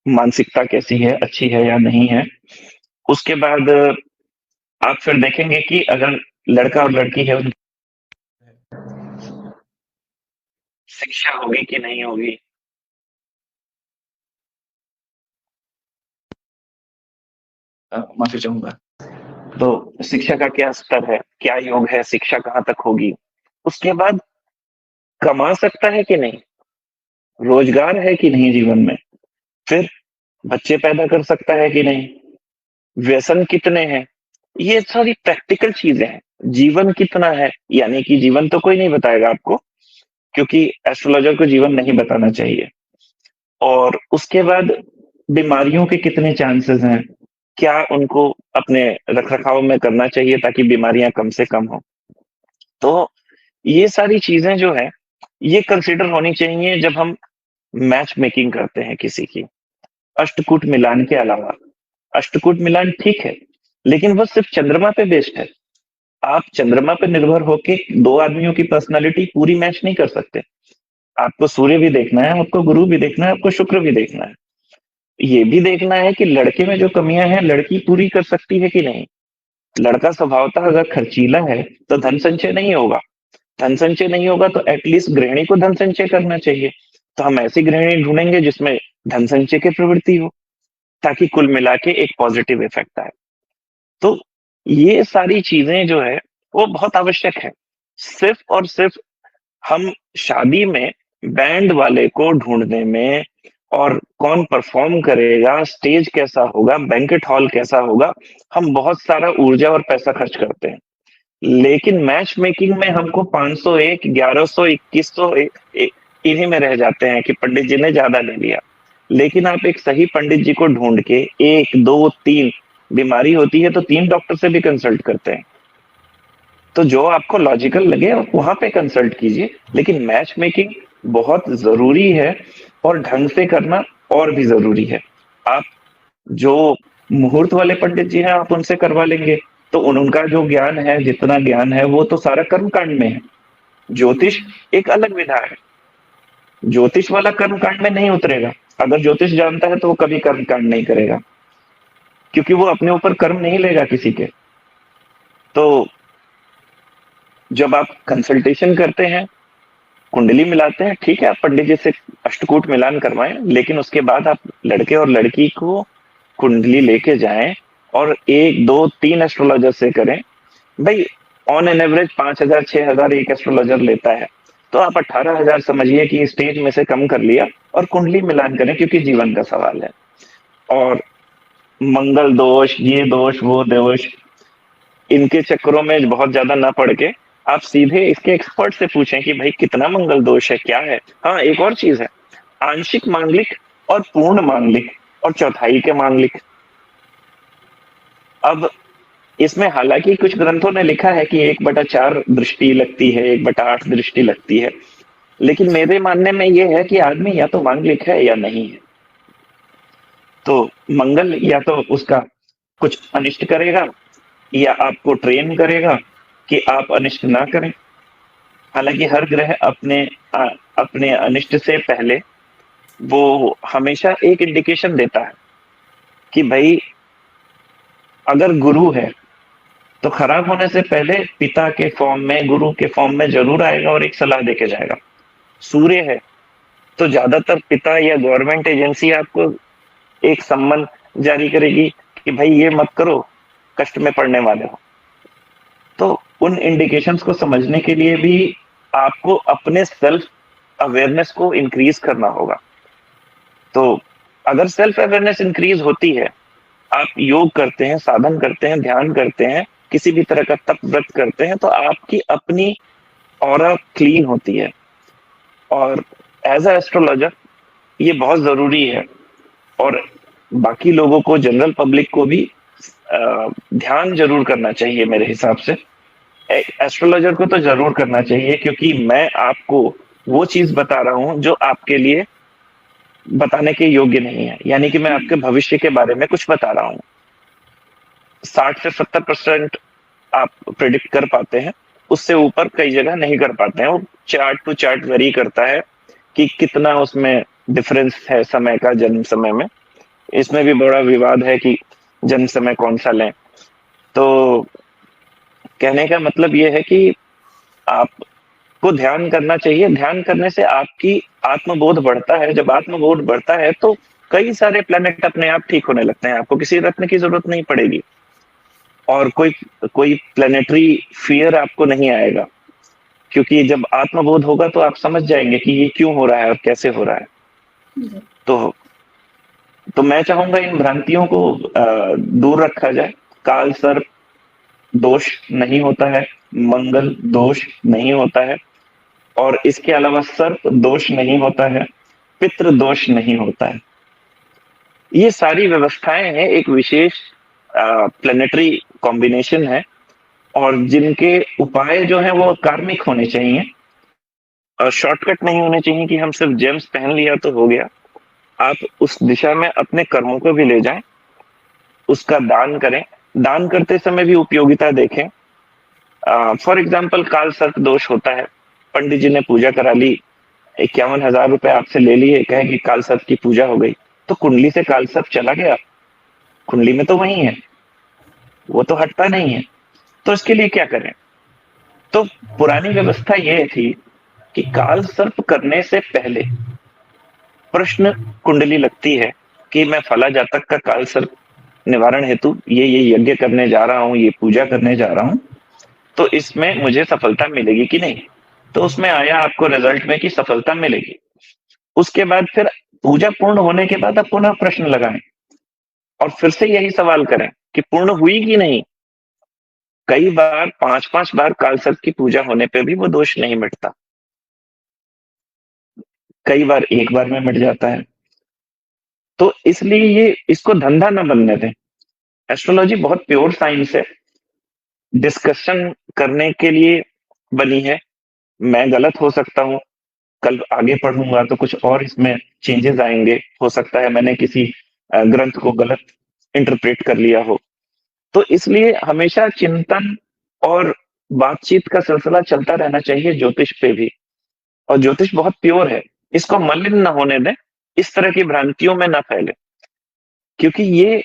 मानसिकता कैसी है, अच्छी है या नहीं है। उसके बाद आप फिर देखेंगे कि अगर लड़का और लड़की है, उनकी शिक्षा होगी कि नहीं होगी, माफी चाहूंगा। तो शिक्षा का क्या स्तर है, क्या योग है, शिक्षा कहाँ तक होगी। उसके बाद कमा सकता है कि नहीं, रोजगार है कि नहीं जीवन में, फिर बच्चे पैदा कर सकता है कि नहीं, व्यसन कितने हैं, ये सारी प्रैक्टिकल चीजें हैं। जीवन कितना है, यानी कि जीवन तो कोई नहीं बताएगा आपको, क्योंकि एस्ट्रोलॉजर को जीवन नहीं बताना चाहिए। और उसके बाद बीमारियों के कितने चांसेस हैं, क्या उनको अपने रखरखाव में करना चाहिए ताकि बीमारियां कम से कम हो। तो ये सारी चीजें जो है, ये कंसिडर होनी चाहिए जब हम मैच मेकिंग करते हैं किसी की। अष्टकूट मिलान के अलावा, अष्टकूट मिलान ठीक है, लेकिन वो सिर्फ चंद्रमा पे बेस्ड है। आप चंद्रमा पे निर्भर होके दो आदमियों की पर्सनालिटी पूरी मैच नहीं कर सकते। आपको सूर्य भी देखना है, आपको गुरु भी देखना है, आपको शुक्र भी देखना है। ये भी देखना है कि लड़के में जो कमियां हैं लड़की पूरी कर सकती है कि नहीं। लड़का स्वभावतः अगर खर्चीला है तो धन संचय नहीं होगा, धन संचय नहीं होगा तो एटलीस्ट गृहिणी को धन संचय करना चाहिए। तो हम ऐसी गृहिणी ढूंढेंगे जिसमें धन संचय की प्रवृत्ति हो, ताकि कुल मिला के एक पॉजिटिव इफेक्ट आए। तो ये सारी चीजें जो है वो बहुत आवश्यक है। सिर्फ और सिर्फ हम शादी में बैंड वाले को ढूंढने में, और कौन परफॉर्म करेगा, स्टेज कैसा होगा, बैंकेट हॉल कैसा होगा, हम बहुत सारा ऊर्जा और पैसा खर्च करते हैं। लेकिन मैच मेकिंग में हमको 501, 1100, 2100 इन्हीं में रह जाते हैं कि पंडित जी ने ज्यादा ले लिया। लेकिन आप एक सही पंडित जी को ढूंढ के, एक दो तीन बीमारी होती है तो 3 डॉक्टर से भी कंसल्ट करते हैं। तो जो आपको लॉजिकल लगे आप वहां पे कंसल्ट कीजिए, लेकिन मैच मेकिंग बहुत जरूरी है, और ढंग से करना और भी जरूरी है। आप जो मुहूर्त वाले पंडित जी हैं आप उनसे करवा लेंगे तो उनका जो ज्ञान है, जितना ज्ञान है, वो तो सारा कर्म कांड में है। ज्योतिष एक अलग विधा है, ज्योतिष वाला कर्म कांड में नहीं उतरेगा। अगर ज्योतिष जानता है तो वो कभी कर्म कांड नहीं करेगा, क्योंकि वो अपने ऊपर कर्म नहीं लेगा किसी के। तो जब आप कंसल्टेशन करते हैं, कुंडली मिलाते हैं, ठीक है, आप पंडित जी से अष्टकूट मिलान करवाएं, लेकिन उसके बाद आप लड़के और लड़की को कुंडली लेके जाएं और 1, 2, 3 एस्ट्रोलॉजर से करें। भाई ऑन एन एवरेज 5,000, 6,000 एक एस्ट्रोलॉजर लेता है, तो आप 18,000 समझिए कि स्टेज में से कम कर लिया, और कुंडली मिलान करें, क्योंकि जीवन का सवाल है। और मंगल दोष, ये दोष, वो दोष, इनके चक्करों में बहुत ज्यादा ना पड़ के आप सीधे इसके एक्सपर्ट से पूछें कि भाई कितना मंगल दोष है, क्या है। हाँ, एक और चीज है, आंशिक मांगलिक और पूर्ण मांगलिक और चौथाई के मांगलिक। अब इसमें हालांकि कुछ ग्रंथों ने लिखा है कि 1/4 दृष्टि लगती है, 1/8 दृष्टि लगती है, लेकिन मेरे मानने में यह है कि आदमी या तो मांगलिक है या नहीं है। तो मंगल या तो उसका कुछ अनिष्ट करेगा, या आपको ट्रेन करेगा कि आप अनिष्ट ना करें। हालांकि हर ग्रह अपने अनिष्ट से पहले वो हमेशा एक इंडिकेशन देता है कि भाई अगर गुरु है तो खराब होने से पहले पिता के फॉर्म में, गुरु के फॉर्म में जरूर आएगा और एक सलाह देके जाएगा। सूर्य है तो ज्यादातर पिता या गवर्नमेंट एजेंसी आपको एक सम्मन जारी करेगी कि भाई ये मत करो, कष्ट में पड़ने वाले हो। तो उन इंडिकेशंस को समझने के लिए भी आपको अपने सेल्फ अवेयरनेस को इंक्रीज करना होगा। तो अगर सेल्फ अवेयरनेस इंक्रीज होती है, आप योग करते हैं, साधन करते हैं, ध्यान करते हैं, किसी भी तरह का तप व्रत करते हैं, तो आपकी अपनी ऑरा क्लीन होती है। और एज अ एस्ट्रोलॉजर ये बहुत जरूरी है, और बाकी लोगों को, जनरल पब्लिक को भी ध्यान जरूर करना चाहिए मेरे हिसाब से। एस्ट्रोलॉजर को तो जरूर करना चाहिए, क्योंकि मैं आपको वो चीज बता रहा हूं जो आपके लिए बताने के योग्य नहीं है। यानी कि मैं आपके भविष्य के बारे में कुछ बता रहा हूँ। 60 से 70% आप प्रिडिक्ट कर पाते हैं, उससे ऊपर कई जगह नहीं कर पाते हैं। वो चार्ट टू चार्ट वेरी करता है कि कितना उसमें डिफरेंस है समय का, जन्म समय में। इसमें भी बड़ा विवाद है कि जन्म समय कौन सा लें। तो कहने का मतलब ये है कि आपको ध्यान करना चाहिए। ध्यान करने से आपकी आत्मबोध बढ़ता है। जब आत्मबोध बढ़ता है तो कई सारे प्लेनेट अपने आप ठीक होने लगते हैं, आपको किसी रत्न की जरूरत नहीं पड़ेगी, और कोई कोई प्लेनेटरी फियर आपको नहीं आएगा, क्योंकि जब आत्मबोध होगा तो आप समझ जाएंगे कि ये क्यों हो रहा है और कैसे हो रहा है। जी। तो मैं चाहूंगा इन भ्रांतियों को दूर रखा जाए। काल सर्प दोष नहीं होता है, मंगल दोष नहीं होता है, और इसके अलावा सर्प दोष नहीं होता है, पितृ दोष नहीं होता है। ये सारी व्यवस्थाएं हैं, एक विशेष प्लेनेटरी कॉम्बिनेशन है, और जिनके उपाय जो हैं वो कार्मिक होने चाहिए, और शॉर्टकट नहीं होने चाहिए कि हम सिर्फ जेम्स पहन लिया तो हो गया। आप उस दिशा में अपने कर्मों को भी ले जाएं, उसका दान करें। दान करते समय भी उपयोगिता देखें। फॉर एग्जाम्पल, काल सर्प दोष होता है, पंडित जी ने पूजा करा ली, 51,000 रुपए आपसे ले लिए, कहे कि काल सर्प की पूजा हो गई, तो कुंडली से काल सर्प चला गया, कुंडली में तो वही है, वो तो हटता नहीं है। तो इसके लिए क्या करें? तो पुरानी व्यवस्था ये थी कि काल सर्प करने से पहले प्रश्न कुंडली लगती है कि मैं फला जातक का काल सर्प निवारण हेतु ये यज्ञ करने जा रहा हूँ, ये पूजा करने जा रहा हूँ, तो इसमें मुझे सफलता मिलेगी कि नहीं। तो उसमें आया आपको रिजल्ट में कि सफलता मिलेगी। उसके बाद फिर पूजा पूर्ण होने के बाद आप पुनः प्रश्न लगाएं, और फिर से यही सवाल करें कि पूर्ण हुई कि नहीं। कई बार 5-5 बार काल सर्प की पूजा होने पे भी वो दोष नहीं मिटता, कई बार एक बार में मिट जाता है। तो इसलिए ये इसको धंधा न बनने दें। एस्ट्रोलॉजी बहुत प्योर साइंस है, डिस्कशन करने के लिए बनी है। मैं गलत हो सकता हूँ, कल आगे पढ़ूंगा तो कुछ और इसमें चेंजेस आएंगे, हो सकता है मैंने किसी ग्रंथ को गलत इंटरप्रेट कर लिया हो। तो इसलिए हमेशा चिंतन और बातचीत का सिलसिला चलता रहना चाहिए ज्योतिष पे भी। और ज्योतिष बहुत प्योर है, इसको मलिन न होने दें, इस तरह की भ्रांतियों में न फैले, क्योंकि ये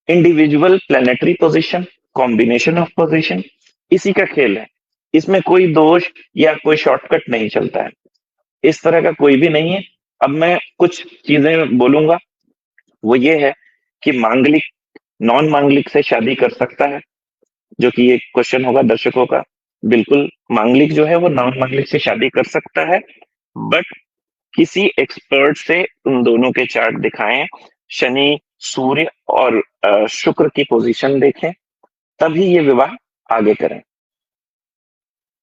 individual planetary position, combination of position, इसी का खेल है। इसमें कोई दोष या कोई शॉर्टकट नहीं चलता है, इस तरह का कोई भी नहीं है। अब मैं कुछ चीजें बोलूंगा, वो ये है कि मांगलिक नॉन मांगलिक से शादी कर सकता है, जो कि एक क्वेश्चन होगा दर्शकों का। बिल्कुल, मांगलिक जो है वो नॉन मांगलिक से शादी कर सकता है, बट किसी एक्सपर्ट से उन दोनों के चार्ट दिखाएं, शनि, सूर्य और शुक्र की पोजीशन देखें, तभी ये विवाह आगे करें।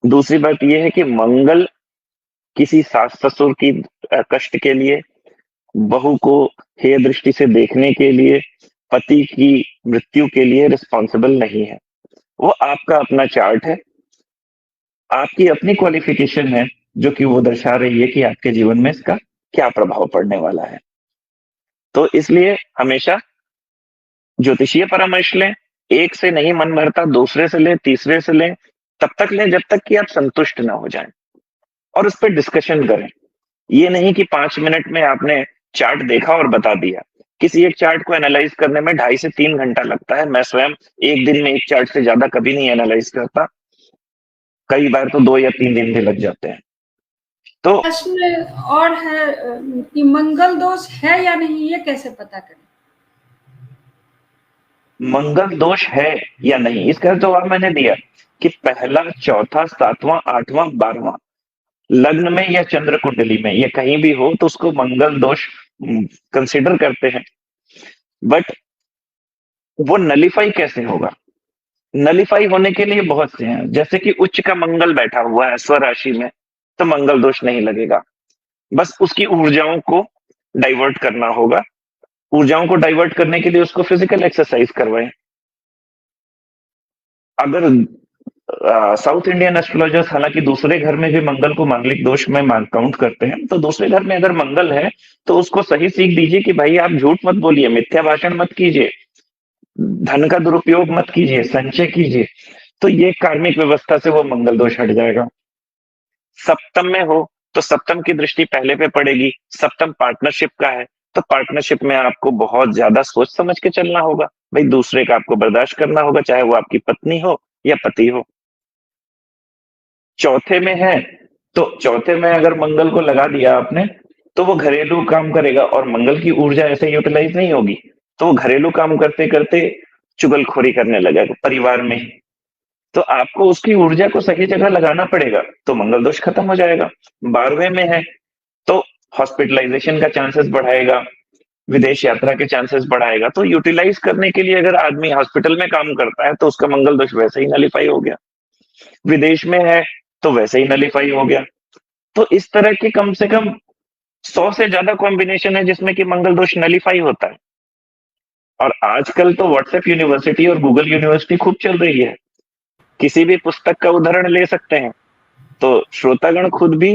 दूसरी बात यह है कि मंगल किसी सास ससुर की कष्ट के लिए, बहू को हेय दृष्टि से देखने के लिए, पति की मृत्यु के लिए रिस्पॉन्सिबल नहीं है। वो आपका अपना चार्ट है, आपकी अपनी क्वालिफिकेशन है, जो कि वो दर्शा रही है कि आपके जीवन में इसका क्या प्रभाव पड़ने वाला है। तो इसलिए हमेशा ज्योतिषीय परामर्श लें। एक से नहीं मन भरता, दूसरे से लें, तीसरे से लें, तब तक लें जब तक कि आप संतुष्ट ना हो जाएं, और उस पर डिस्कशन करें। ये नहीं कि 5 मिनट में आपने चार्ट देखा और बता दिया। किसी एक चार्ट को एनालाइज करने में 2.5 से 3 घंटा लगता है। मैं स्वयं एक दिन में एक चार्ट से ज्यादा कभी नहीं एनालाइज करता, कई बार तो 2 या 3 दिन भी लग जाते हैं। तो प्रश्न और है कि मंगल दोष है या नहीं, ये कैसे पता करें? मंगल दोष है या नहीं, इसका जवाब मैंने दिया कि पहला, चौथा, 7वां, 8वां, 12वां लग्न में या चंद्र कुंडली में, या कहीं भी हो तो उसको मंगल दोष कंसिडर करते हैं। बट वो नलीफाई कैसे होगा? नलीफाई होने के लिए बहुत से हैं, जैसे कि उच्च का मंगल बैठा हुआ है स्वराशि में, तो मंगल दोष नहीं लगेगा। बस उसकी ऊर्जाओं को डाइवर्ट करना होगा। ऊर्जाओं को डाइवर्ट करने के लिए उसको फिजिकल एक्सरसाइज करवाएं। अगर साउथ इंडियन एस्ट्रोलॉजर्स हालांकि दूसरे घर में भी मंगल को मांगलिक दोष में काउंट करते हैं, तो दूसरे घर में अगर मंगल है तो उसको सही सीख दीजिए कि भाई आप झूठ मत बोलिए, मिथ्या भाषण मत कीजिए, धन का दुरुपयोग मत कीजिए, संचय कीजिए। तो ये कार्मिक व्यवस्था से वो मंगल दोष हट जाएगा। सप्तम में हो तो सप्तम की दृष्टि पहले पे पड़ेगी। सप्तम पार्टनरशिप का है, तो पार्टनरशिप में आपको बहुत ज्यादा सोच समझ के चलना होगा। भाई दूसरे का आपको बर्दाश्त करना होगा, चाहे वो आपकी पत्नी हो या पति हो। चौथे में है तो चौथे में अगर मंगल को लगा दिया आपने तो वो घरेलू काम करेगा, और मंगल की ऊर्जा ऐसे यूटिलाइज नहीं होगी, तो वो घरेलू काम करते करते चुगलखोरी करने लगेगा परिवार में। तो आपको उसकी ऊर्जा को सही जगह लगाना पड़ेगा, तो मंगल दोष खत्म हो जाएगा। 12वें में है तो हॉस्पिटलाइजेशन का चांसेस बढ़ाएगा, विदेश यात्रा के चांसेस बढ़ाएगा। तो यूटिलाइज करने के लिए अगर आदमी हॉस्पिटल में काम करता है तो उसका मंगल दोष वैसे ही नलीफाई हो गया। विदेश में है तो वैसे ही नलीफाई हो गया। तो इस तरह के कम से कम 100 से ज्यादा कॉम्बिनेशन है जिसमें कि मंगल दोष नलीफाई होता है। और आजकल तो व्हाट्सएप यूनिवर्सिटी और गूगल यूनिवर्सिटी खूब चल रही है, किसी भी पुस्तक का उदाहरण ले सकते हैं। तो श्रोतागण खुद भी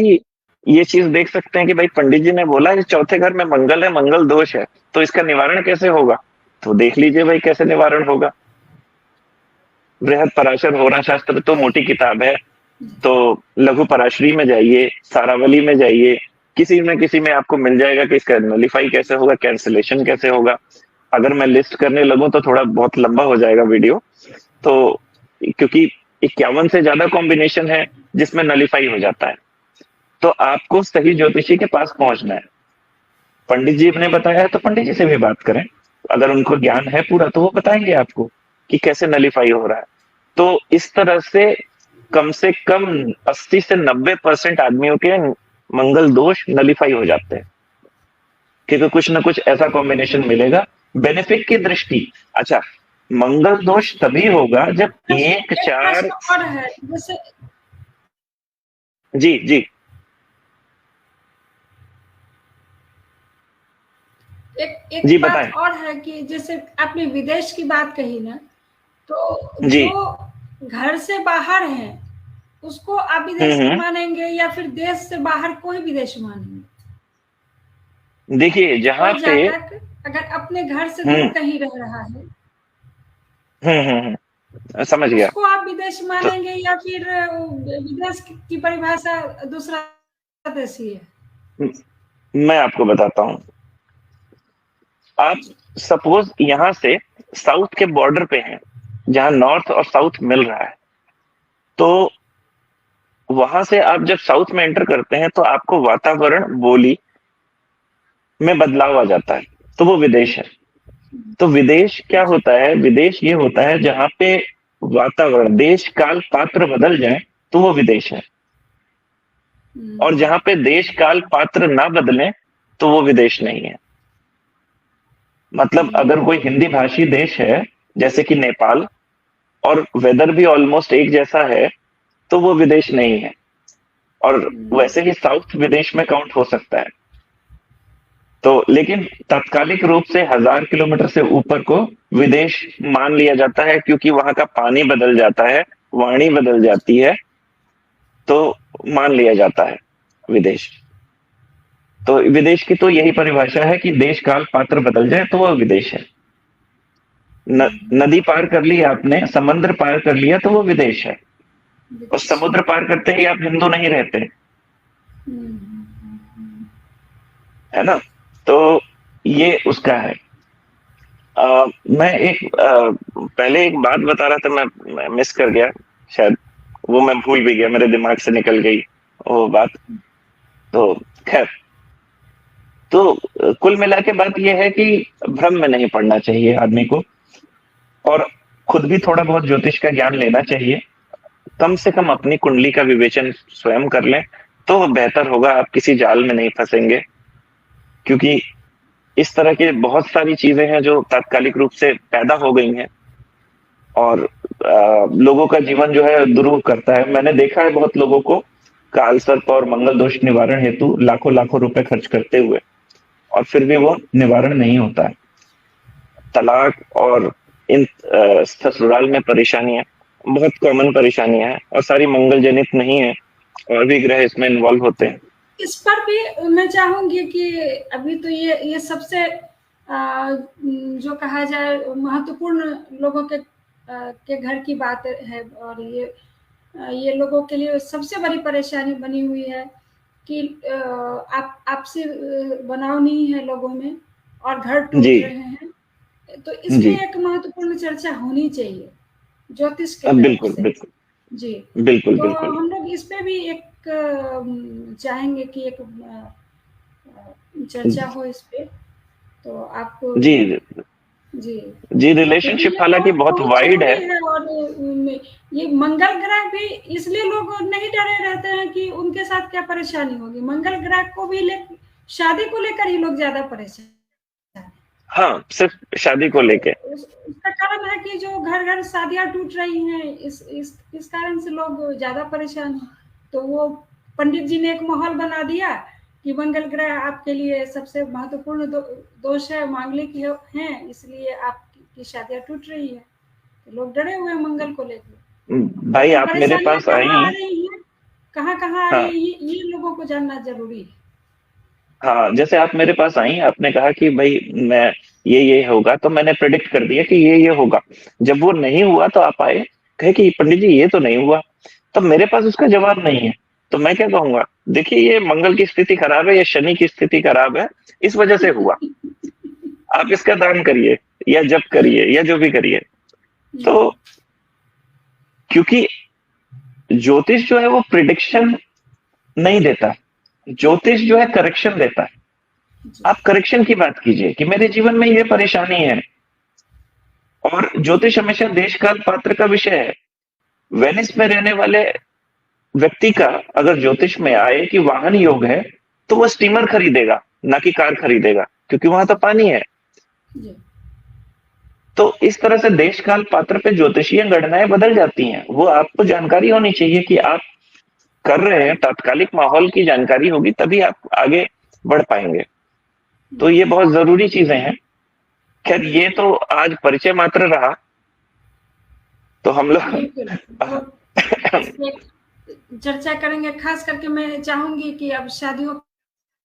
ये चीज देख सकते हैं कि भाई पंडित जी ने बोला इस चौथे घर में मंगल है, मंगल दोष है, तो इसका निवारण कैसे होगा। तो देख लीजिए भाई कैसे निवारण होगा। बृहद पराशर होरा शास्त्र तो मोटी किताब है, तो लघु पराशरी में जाइए, सारावली में जाइए, किसी न किसी में आपको मिल जाएगा कि इसका नलीफाई कैसे होगा, कैंसिलेशन कैसे होगा। अगर मैं लिस्ट करने लगूं तो थोड़ा बहुत लंबा हो जाएगा वीडियो, तो क्योंकि 51 से ज्यादा कॉम्बिनेशन है जिसमें नलीफाई हो जाता है। तो आपको सही ज्योतिषी के पास पहुंचना है। पंडित जी ने बताया है तो पंडित जी से भी बात करें, अगर उनको ज्ञान है पूरा तो वो बताएंगे आपको कि कैसे नलीफाई हो रहा है। तो इस तरह से कम 80 से 90% आदमियों के मंगल दोष नलीफाई हो जाते हैं, क्योंकि कुछ ना कुछ ऐसा कॉम्बिनेशन मिलेगा बेनिफिट की दृष्टि। अच्छा, मंगल दोष तभी होगा जब एक चार। प्रश्न और है जैसे जी जी एक जी बात बताएं। और है कि जैसे आपने विदेश की बात कही ना, तो जी जो घर से बाहर है उसको आप विदेश मानेंगे या फिर देश से बाहर कोई विदेश मानेंगे? देखिए जहां और पे अगर अपने घर से दूर कहीं रह रहा है समझ गया, उसको आप विदेश मानेंगे तो, या फिर विदेश की परिभाषा दूसरा देश ही है? मैं आपको बताता हूं। आप सपोज यहां से साउथ के बॉर्डर पे हैं, जहां नॉर्थ और साउथ मिल रहा है, तो वहां से आप जब साउथ में एंटर करते हैं तो आपको वातावरण बोली में बदलाव आ जाता है, तो वो विदेश है। तो विदेश क्या होता है, विदेश ये होता है जहां पे वातावरण देश काल पात्र बदल जाए तो वो विदेश है, और जहां पे देश काल पात्र ना बदले तो वो विदेश नहीं है। मतलब अगर कोई हिंदी भाषी देश है जैसे कि नेपाल, और वेदर भी ऑलमोस्ट एक जैसा है, तो वो विदेश नहीं है। और वैसे ही साउथ विदेश में काउंट हो सकता है। तो लेकिन तात्कालिक रूप से 1000 किलोमीटर से ऊपर को विदेश मान लिया जाता है, क्योंकि वहां का पानी बदल जाता है, वाणी बदल जाती है, तो मान लिया जाता है विदेश। तो विदेश की तो यही परिभाषा है कि देश काल पात्र बदल जाए तो वह विदेश है। नदी पार कर ली आपने, समुद्र पार कर लिया तो वो विदेश है, और समुद्र पार करते ही आप हिंदू नहीं रहते, है ना। तो ये उसका है। मैं पहले एक बात बता रहा था, मैं मिस कर गया शायद, वो मैं भूल भी गया, मेरे दिमाग से निकल गई वो बात। तो खैर, तो कुल मिला के बात यह है कि भ्रम में नहीं पड़ना चाहिए आदमी को, और खुद भी थोड़ा बहुत ज्योतिष का ज्ञान लेना चाहिए। कम से कम अपनी कुंडली का विवेचन स्वयं कर लें तो बेहतर होगा, आप किसी जाल में नहीं फंसेंगे। क्योंकि इस तरह के बहुत सारी चीजें हैं जो तात्कालिक रूप से पैदा हो गई हैं, और लोगों का जीवन जो है दुर्भोग करता है। मैंने देखा है बहुत लोगों को काल सर्प और मंगल दोष निवारण हेतु लाखों लाखों रुपए खर्च करते हुए, और फिर भी वो निवारण नहीं होता है। तलाक और इन ससुराल में परेशानियां बहुत कॉमन परेशानियां हैं, और सारी मंगल जनित नहीं है, और भी ग्रह इसमें इन्वॉल्व होते हैं। इस पर भी मैं चाहूंगी कि अभी तो ये सबसे जो कहा जाए महत्वपूर्ण लोगों के घर की बात है, और ये लोगों के लिए सबसे बड़ी परेशानी बनी हुई है कि आपसी बनाव नहीं है लोगों में, और घर टूट जी रहे हैं। तो इस जी। पे एक महत्वपूर्ण चर्चा होनी चाहिए ज्योतिष के तरफ बिल्कुल से। बिल्कुल जी, बिल्कुल तो बिल्कुल। हम लोग इस पे भी एक चाहेंगे कि एक चर्चा हो इस पे। तो आपको जी जी, जी। क्योंकि रिलेशनशिप ये हालांकि बहुत बहुत बहुत वाइड है। जरूरी है। और ये मंगल ग्रह भी इसलिए लोग नहीं डरे रहते हैं कि उनके साथ क्या परेशानी होगी। मंगल ग्रह को भी शादी को लेकर ही लोग ज्यादा परेशान हैं। हाँ, सिर्फ शादी को लेके। उसका कारण है कि जो घर घर शादियां टूट रही हैं, इस कारण से लोग ज्यादा परेशान हैं। तो वो पंडित जी ने एक माहौल बना दिया कि मंगल ग्रह आपके लिए सबसे महत्वपूर्ण दोष है, मांगलिक हैं, इसलिए आपकी शादियां टूट रही है। तो लोग डरे हुए हैं मंगल को लेकर। भाई लेकिन आप मेरे परेशानियां पास कहाँ आ आई। रही हैं, कहाँ आ रही हाँ है, ये लोगों को जानना जरूरी है। हाँ, जैसे आप मेरे पास आई, आपने कहा कि भाई मैं ये होगा, तो मैंने प्रेडिक्ट कर दिया कि ये होगा। जब वो नहीं हुआ तो आप आए, कहे कि पंडित जी ये तो नहीं हुआ। तो मेरे पास उसका जवाब नहीं है। तो मैं क्या कहूंगा, देखिए ये मंगल की स्थिति खराब है या शनि की स्थिति खराब है, इस वजह से हुआ। आप इसका दान करिए या जप करिए या जो भी करिए। तो क्योंकि ज्योतिष जो है वो प्रिडिक्शन नहीं देता, ज्योतिष जो है करेक्शन देता है। आप करेक्शन की बात कीजिए कि मेरे जीवन में ये परेशानी है, और ज्योतिष हमेशा देश काल पात्र का विषय है। वेनिस में रहने वाले व्यक्ति का अगर ज्योतिष में आए कि वाहन योग है, तो वो स्टीमर खरीदेगा, ना कि कार खरीदेगा, क्योंकि वहां तो पानी है। तो इस तरह से देश काल पात्र पे ज्योतिषीय गणनाएं बदल जाती हैं। वो आपको जानकारी होनी चाहिए कि आप कर रहे हैं, तात्कालिक माहौल की जानकारी होगी तभी आप आगे बढ़ पाएंगे। तो ये बहुत जरूरी चीजें हैं। खैर ये तो आज परिचय मात्र रहा। तो हम लोग बिल्कुल, तो इस पे चर्चा करेंगे। खास करके मैं चाहूंगी कि अब शादियों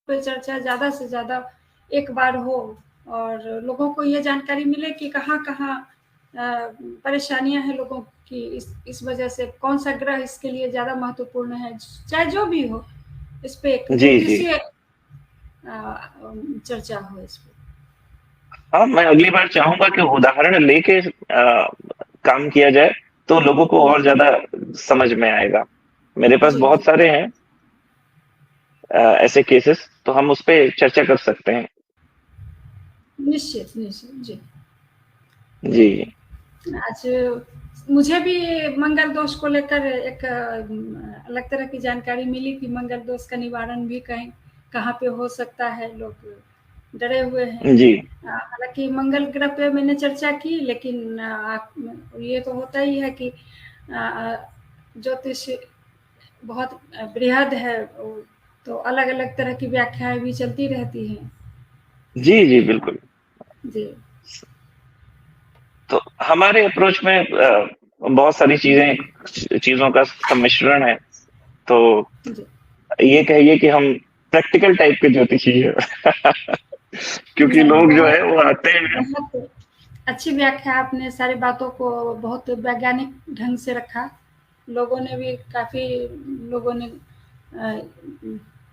पे चर्चा ज्यादा से ज्यादा एक बार हो, और लोगों को ये जानकारी मिले कि कहाँ कहाँ परेशानियां हैं लोगों की, इस वजह से कौन सा ग्रह इसके लिए ज्यादा महत्वपूर्ण है। चाहे जो भी हो, इस पे एक जी जी। ज्योतिषीय चर्चा हो इस पे। हाँ, मैं अगली बार चाहूंगा कि उदाहरण लेके काम किया जाए, तो लोगों को और ज्यादा समझ में आएगा। मेरे पास जी बहुत जी, सारे हैं ऐसे केसेस, तो हम उस पर चर्चा कर सकते हैं। निश्चित निश्चित जी। जी आज मुझे भी मंगल दोष को लेकर एक अलग तरह की जानकारी मिली कि मंगल दोष का निवारण भी कहीं कहाँ पे हो सकता है। लोग डरे हुए हैं। जी हालांकि मंगल ग्रह पे मैंने चर्चा की, लेकिन ये तो होता ही है कि ज्योतिष बहुत बृहद है, तो अलग अलग तरह की व्याख्याएं भी चलती रहती हैं। जी जी बिल्कुल। जी तो हमारे अप्रोच में बहुत सारी चीजों का सम्मिश्रण है। तो जी, ये कहिए कि हम प्रैक्टिकल टाइप के ज्योतिषी है। क्योंकि नहीं, लोग जो बहुत है वो आते हैं। बहुत अच्छी व्याख्या, आपने सारी बातों को बहुत वैज्ञानिक ढंग से रखा। लोगों ने भी काफ़ी लोगों ने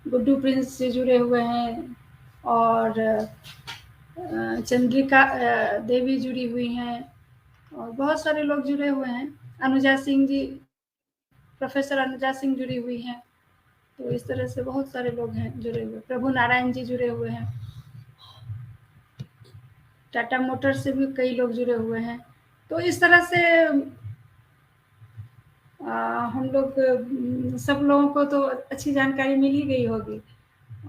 गुड्डू प्रिंस से जुड़े हुए हैं, और चंद्रिका देवी जुड़ी हुई हैं, और बहुत सारे लोग जुड़े हुए हैं। अनुजा सिंह जी, प्रोफेसर अनुजा सिंह जुड़ी हुई हैं। तो इस तरह से बहुत सारे लोग हैं जुड़े हुए। प्रभु नारायण जी जुड़े हुए हैं। टाटा मोटर्स से भी कई लोग जुड़े हुए हैं। तो इस तरह से हम लोग सब लोगों को तो अच्छी जानकारी मिल ही गई होगी।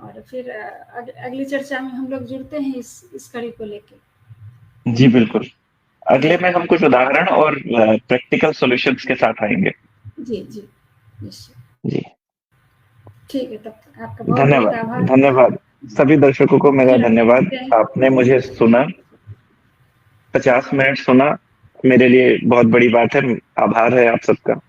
और फिर अगली चर्चा में हम लोग जुड़ते हैं इस कड़ी को लेके। जी बिल्कुल। अगले जी में हम कुछ उदाहरण और प्रैक्टिकल सॉल्यूशंस के साथ आएंगे। जी जी, निश्चय। जी। ठीक है, तब तक आपका बहुत बहुत धन्यवाद। आभार। धन्यवाद सभी दर्शकों को मेरा फिर हम धन्यवाद। मिलते हैं। आपने मुझे सुना, 50 मिनट सुना, मेरे लिए बहुत बड़ी बात है। आभार है आप सबका।